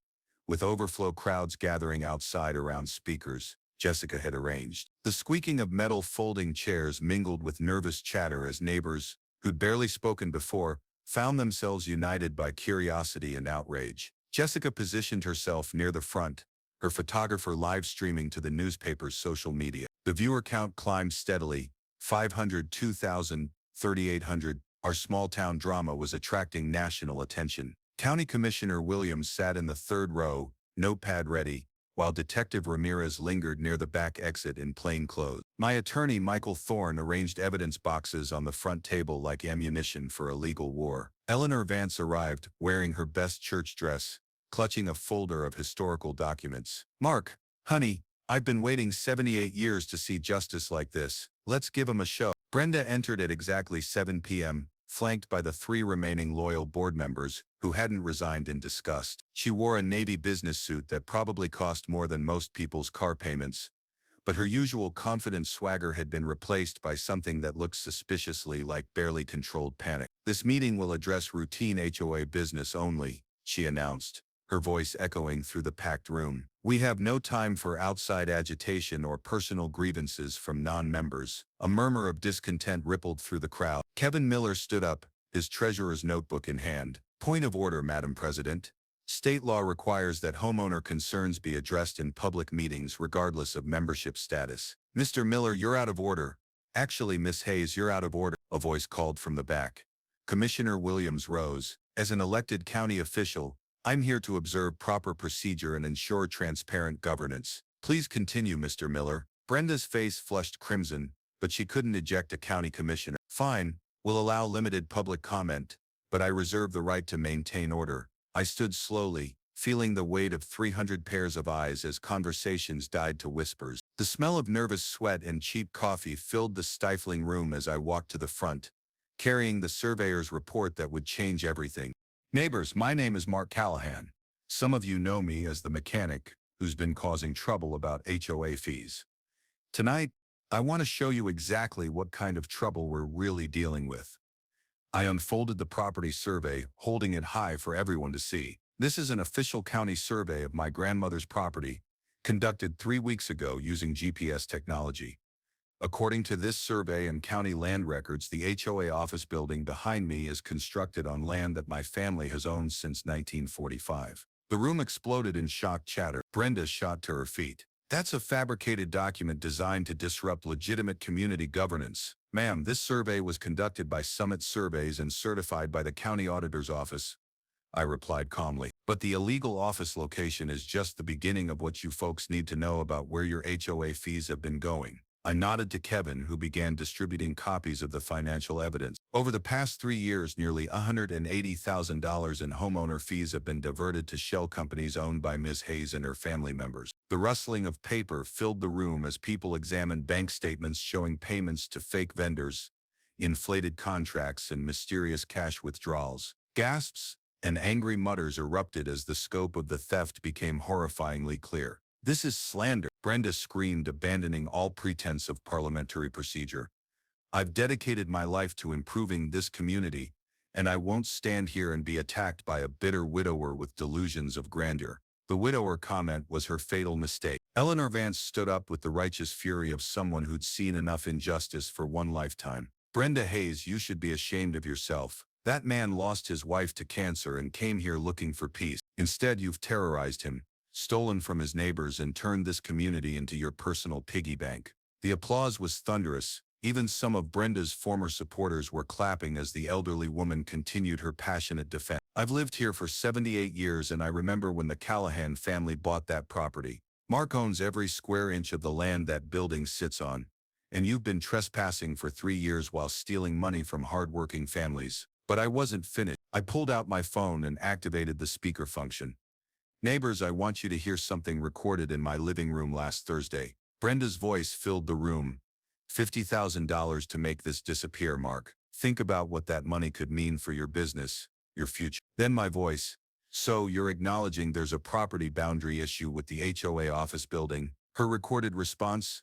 with overflow crowds gathering outside around speakers Jessica had arranged. The squeaking of metal folding chairs mingled with nervous chatter as neighbors, who'd barely spoken before, found themselves united by curiosity and outrage. Jessica positioned herself near the front, her photographer live streaming to the newspaper's social media. The viewer count climbed steadily, 500, 2,000, 3,800. Our small-town drama was attracting national attention. County Commissioner Williams sat in the third row, notepad ready, while Detective Ramirez lingered near the back exit in plain clothes. My attorney, Michael Thorne, arranged evidence boxes on the front table like ammunition for a legal war. Eleanor Vance arrived, wearing her best church dress, clutching a folder of historical documents. Mark, honey, I've been waiting 78 years to see justice like this. Let's give him a show. Brenda entered at exactly 7 p.m., flanked by the 3 remaining loyal board members who hadn't resigned in disgust. She wore a navy business suit that probably cost more than most people's car payments, but her usual confident swagger had been replaced by something that looked suspiciously like barely controlled panic. This meeting will address routine HOA business only, she announced, her voice echoing through the packed room. We have no time for outside agitation or personal grievances from non-members. A murmur of discontent rippled through the crowd. Kevin Miller stood up, his treasurer's notebook in hand. Point of order, Madam President. State law requires that homeowner concerns be addressed in public meetings regardless of membership status. Mr. Miller, you're out of order. Actually, Miss Hayes, you're out of order, a voice called from the back. Commissioner Williams rose. As an elected county official, I'm here to observe proper procedure and ensure transparent governance. Please continue, Mr. Miller. Brenda's face flushed crimson, but she couldn't eject a county commissioner. Fine, we'll allow limited public comment, but I reserve the right to maintain order. I stood slowly, feeling the weight of 300 pairs of eyes as conversations died to whispers. The smell of nervous sweat and cheap coffee filled the stifling room as I walked to the front, carrying the surveyor's report that would change everything. Neighbors, my name is Mark Callahan. Some of you know me as the mechanic who's been causing trouble about HOA fees. Tonight, I want to show you exactly what kind of trouble we're really dealing with. I unfolded the property survey, holding it high for everyone to see. This is an official county survey of my grandmother's property, conducted 3 weeks ago using GPS technology. According to this survey and county land records, the HOA office building behind me is constructed on land that my family has owned since 1945. The room exploded in shocked chatter. Brenda shot to her feet. That's a fabricated document designed to disrupt legitimate community governance. Ma'am, this survey was conducted by Summit Surveys and certified by the county auditor's office, I replied calmly. But the illegal office location is just the beginning of what you folks need to know about where your HOA fees have been going. I nodded to Kevin, who began distributing copies of the financial evidence. Over the past 3 years, nearly $180,000 in homeowner fees have been diverted to shell companies owned by Ms. Hayes and her family members. The rustling of paper filled the room as people examined bank statements showing payments to fake vendors, inflated contracts, and mysterious cash withdrawals. Gasps and angry mutters erupted as the scope of the theft became horrifyingly clear. This is slander, Brenda screamed, abandoning all pretense of parliamentary procedure. I've dedicated my life to improving this community, and I won't stand here and be attacked by a bitter widower with delusions of grandeur. The widower comment was her fatal mistake. Eleanor Vance stood up with the righteous fury of someone who'd seen enough injustice for one lifetime. Brenda Hayes, you should be ashamed of yourself. That man lost his wife to cancer and came here looking for peace. Instead, you've terrorized him, stolen from his neighbors, and turned this community into your personal piggy bank. The applause was thunderous. Even some of Brenda's former supporters were clapping as the elderly woman continued her passionate defense. I've lived here for 78 years, and I remember when the Callahan family bought that property. Mark owns every square inch of the land that building sits on, and you've been trespassing for 3 years while stealing money from hardworking families. But I wasn't finished. I pulled out my phone and activated the speaker function. Neighbors, I want you to hear something recorded in my living room last Thursday. Brenda's voice filled the room. $50,000 to make this disappear, Mark. Think about what that money could mean for your business, your future. Then my voice. So you're acknowledging there's a property boundary issue with the HOA office building? Her recorded response.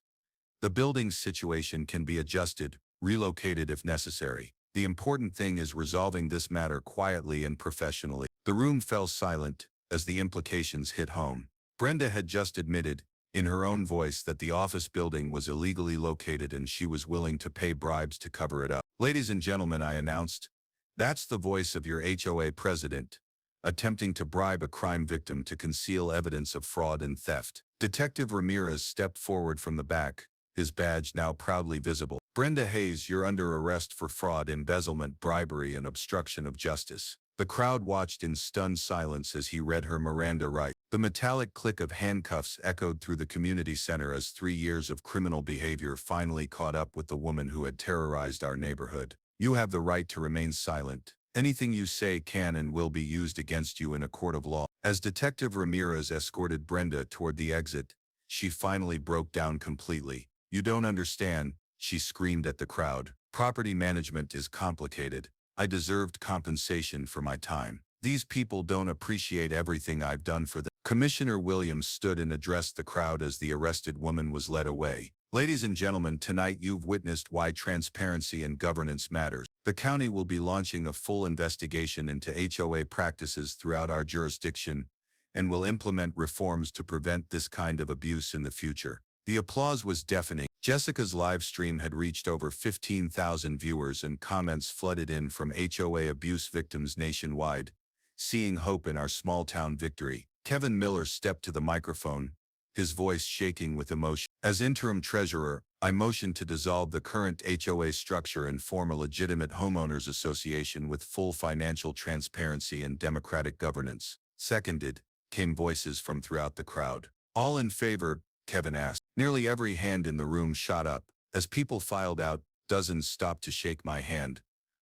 The building's situation can be adjusted, relocated if necessary. The important thing is resolving this matter quietly and professionally. The room fell silent as the implications hit home. Brenda had just admitted, in her own voice, that the office building was illegally located and she was willing to pay bribes to cover it up. Ladies and gentlemen, I announced, that's the voice of your HOA president, attempting to bribe a crime victim to conceal evidence of fraud and theft. Detective Ramirez stepped forward from the back, his badge now proudly visible. Brenda Hayes, you're under arrest for fraud, embezzlement, bribery, and obstruction of justice. The crowd watched in stunned silence as he read her Miranda rights. The metallic click of handcuffs echoed through the community center as 3 years of criminal behavior finally caught up with the woman who had terrorized our neighborhood. You have the right to remain silent. Anything you say can and will be used against you in a court of law. As Detective Ramirez escorted Brenda toward the exit, she finally broke down completely. You don't understand, she screamed at the crowd. Property management is complicated. I deserved compensation for my time. These people don't appreciate everything I've done for them. Commissioner Williams stood and addressed the crowd as the arrested woman was led away. Ladies and gentlemen, tonight you've witnessed why transparency and governance matters. The county will be launching a full investigation into HOA practices throughout our jurisdiction and will implement reforms to prevent this kind of abuse in the future. The applause was deafening. Jessica's live stream had reached over 15,000 viewers and comments flooded in from HOA abuse victims nationwide, seeing hope in our small-town victory. Kevin Miller stepped to the microphone, his voice shaking with emotion. As interim treasurer, I motion to dissolve the current HOA structure and form a legitimate homeowners association with full financial transparency and democratic governance. Seconded, came voices from throughout the crowd. All in favor? Kevin asked. Nearly every hand in the room shot up. As people filed out, dozens stopped to shake my hand,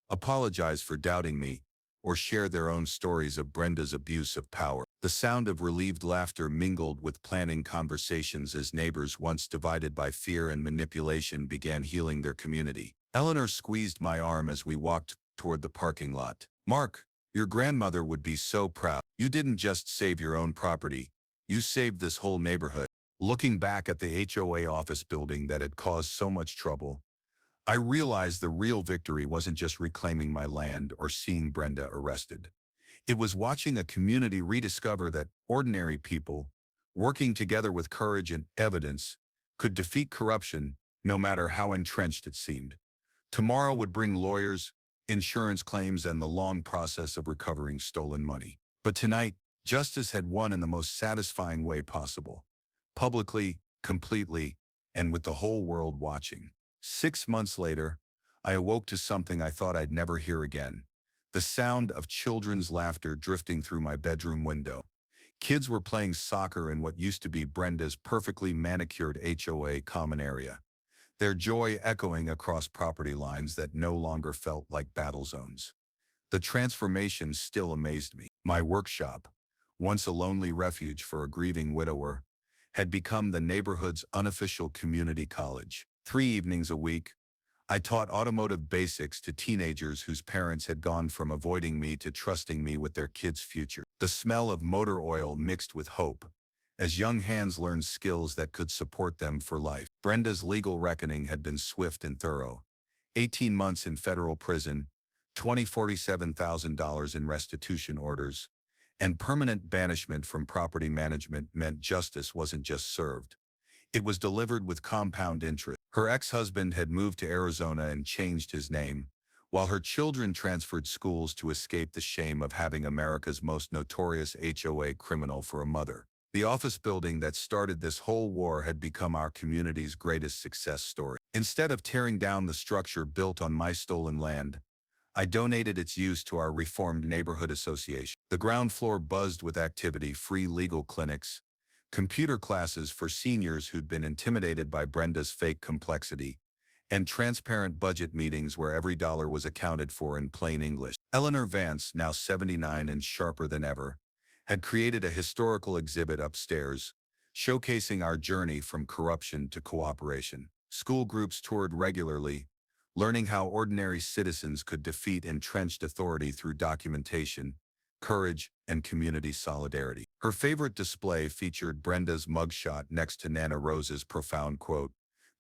apologize for doubting me, or share their own stories of Brenda's abuse of power. The sound of relieved laughter mingled with planning conversations as neighbors once divided by fear and manipulation began healing their community. Eleanor squeezed my arm as we walked toward the parking lot. Mark, your grandmother would be so proud. You didn't just save your own property, you saved this whole neighborhood. Looking back at the HOA office building that had caused so much trouble, I realized the real victory wasn't just reclaiming my land or seeing Brenda arrested. It was watching a community rediscover that ordinary people, working together with courage and evidence, could defeat corruption, no matter how entrenched it seemed. Tomorrow would bring lawyers, insurance claims, and the long process of recovering stolen money. But tonight, justice had won in the most satisfying way possible. Publicly, completely, and with the whole world watching. 6 months later, I awoke to something I thought I'd never hear again. The sound of children's laughter drifting through my bedroom window. Kids were playing soccer in what used to be Brenda's perfectly manicured HOA common area, their joy echoing across property lines that no longer felt like battle zones. The transformation still amazed me. My workshop, once a lonely refuge for a grieving widower, had become the neighborhood's unofficial community college. 3 evenings a week, I taught automotive basics to teenagers whose parents had gone from avoiding me to trusting me with their kids' future. The smell of motor oil mixed with hope, as young hands learned skills that could support them for life. Brenda's legal reckoning had been swift and thorough. 18 months in federal prison, $47,000 in restitution orders, and permanent banishment from property management meant justice wasn't just served. It was delivered with compound interest. Her ex-husband had moved to Arizona and changed his name, while her children transferred schools to escape the shame of having America's most notorious HOA criminal for a mother. The office building that started this whole war had become our community's greatest success story. Instead of tearing down the structure built on my stolen land, I donated its use to our reformed neighborhood association. The ground floor buzzed with activity, free legal clinics, computer classes for seniors who'd been intimidated by Brenda's fake complexity, and transparent budget meetings where every dollar was accounted for in plain English. Eleanor Vance, now 79 and sharper than ever, had created a historical exhibit upstairs, showcasing our journey from corruption to cooperation. School groups toured regularly, learning how ordinary citizens could defeat entrenched authority through documentation, courage, and community solidarity. Her favorite display featured Brenda's mugshot next to Nana Rose's profound quote,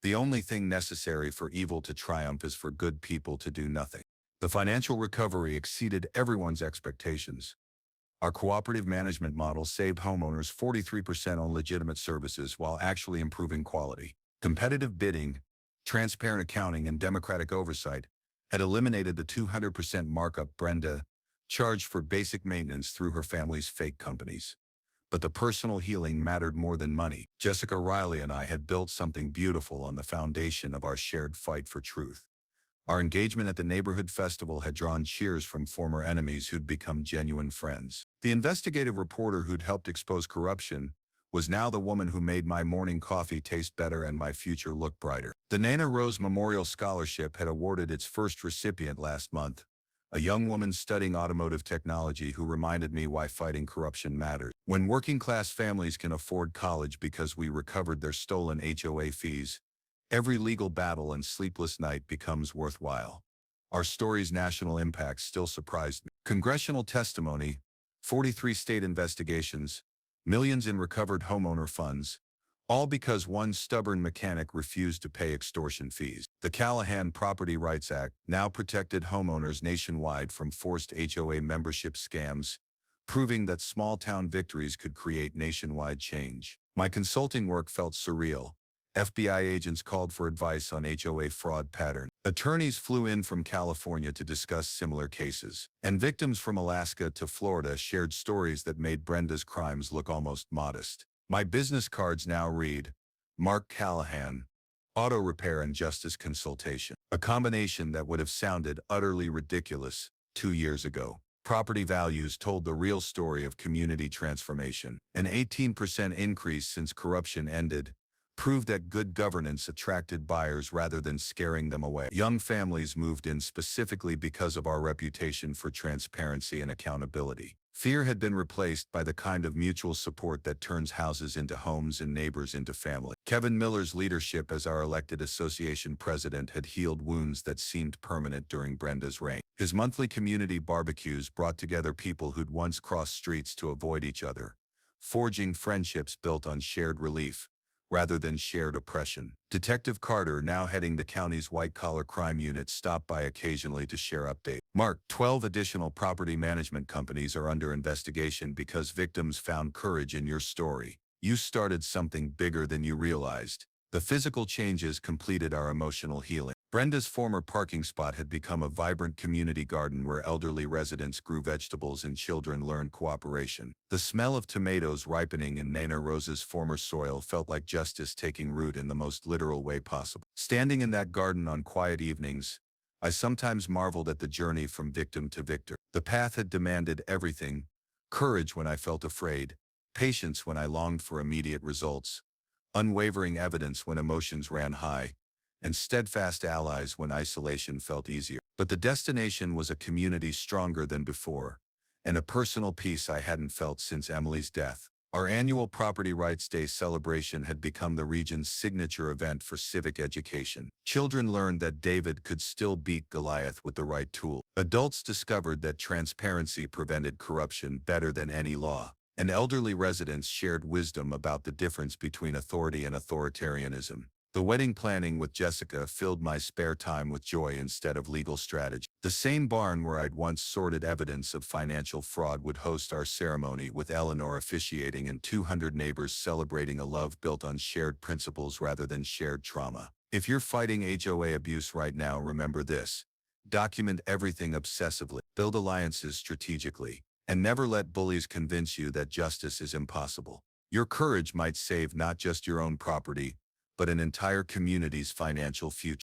"The only thing necessary for evil to triumph is for good people to do nothing." The financial recovery exceeded everyone's expectations. Our cooperative management model saved homeowners 43% on legitimate services while actually improving quality. Competitive bidding, transparent accounting, and democratic oversight had eliminated the 200% markup Brenda charged for basic maintenance through her family's fake companies. But the personal healing mattered more than money. Jessica Riley and I had built something beautiful on the foundation of our shared fight for truth. Our engagement at the neighborhood festival had drawn cheers from former enemies who'd become genuine friends. The investigative reporter who'd helped expose corruption was now the woman who made my morning coffee taste better and my future look brighter. The Nana Rose Memorial Scholarship had awarded its first recipient last month, a young woman studying automotive technology who reminded me why fighting corruption matters. When working-class families can afford college because we recovered their stolen HOA fees, every legal battle and sleepless night becomes worthwhile. Our story's national impact still surprised me. Congressional testimony, 43 state investigations, millions in recovered homeowner funds, all because one stubborn mechanic refused to pay extortion fees. The Callahan Property Rights Act now protected homeowners nationwide from forced HOA membership scams, proving that small-town victories could create nationwide change. My consulting work felt surreal. FBI agents called for advice on HOA fraud patterns. Attorneys flew in from California to discuss similar cases. And victims from Alaska to Florida shared stories that made Brenda's crimes look almost modest. My business cards now read, Mark Callahan, Auto Repair and Justice Consultation. A combination that would have sounded utterly ridiculous 2 years ago. Property values told the real story of community transformation. An 18% increase since corruption ended proved that good governance attracted buyers rather than scaring them away. Young families moved in specifically because of our reputation for transparency and accountability. Fear had been replaced by the kind of mutual support that turns houses into homes and neighbors into family. Kevin Miller's leadership as our elected association president had healed wounds that seemed permanent during Brenda's reign. His monthly community barbecues brought together people who'd once crossed streets to avoid each other, forging friendships built on shared relief rather than shared oppression. Detective Carter, now heading the county's white-collar crime unit, stopped by occasionally to share updates. Mark, 12 additional property management companies are under investigation because victims found courage in your story. You started something bigger than you realized. The physical changes completed our emotional healing. Brenda's former parking spot had become a vibrant community garden where elderly residents grew vegetables and children learned cooperation. The smell of tomatoes ripening in Nana Rose's former soil felt like justice taking root in the most literal way possible. Standing in that garden on quiet evenings, I sometimes marveled at the journey from victim to victor. The path had demanded everything: courage when I felt afraid, patience when I longed for immediate results, unwavering evidence when emotions ran high, and steadfast allies when isolation felt easier. But the destination was a community stronger than before, and a personal peace I hadn't felt since Emily's death. Our annual Property Rights Day celebration had become the region's signature event for civic education. Children learned that David could still beat Goliath with the right tool. Adults discovered that transparency prevented corruption better than any law. And elderly residents shared wisdom about the difference between authority and authoritarianism. The wedding planning with Jessica filled my spare time with joy instead of legal strategy. The same barn where I'd once sorted evidence of financial fraud would host our ceremony, with Eleanor officiating and 200 neighbors celebrating a love built on shared principles rather than shared trauma. If you're fighting HOA abuse right now, remember this. Document everything obsessively, build alliances strategically, and never let bullies convince you that justice is impossible. Your courage might save not just your own property, but an entire community's financial future.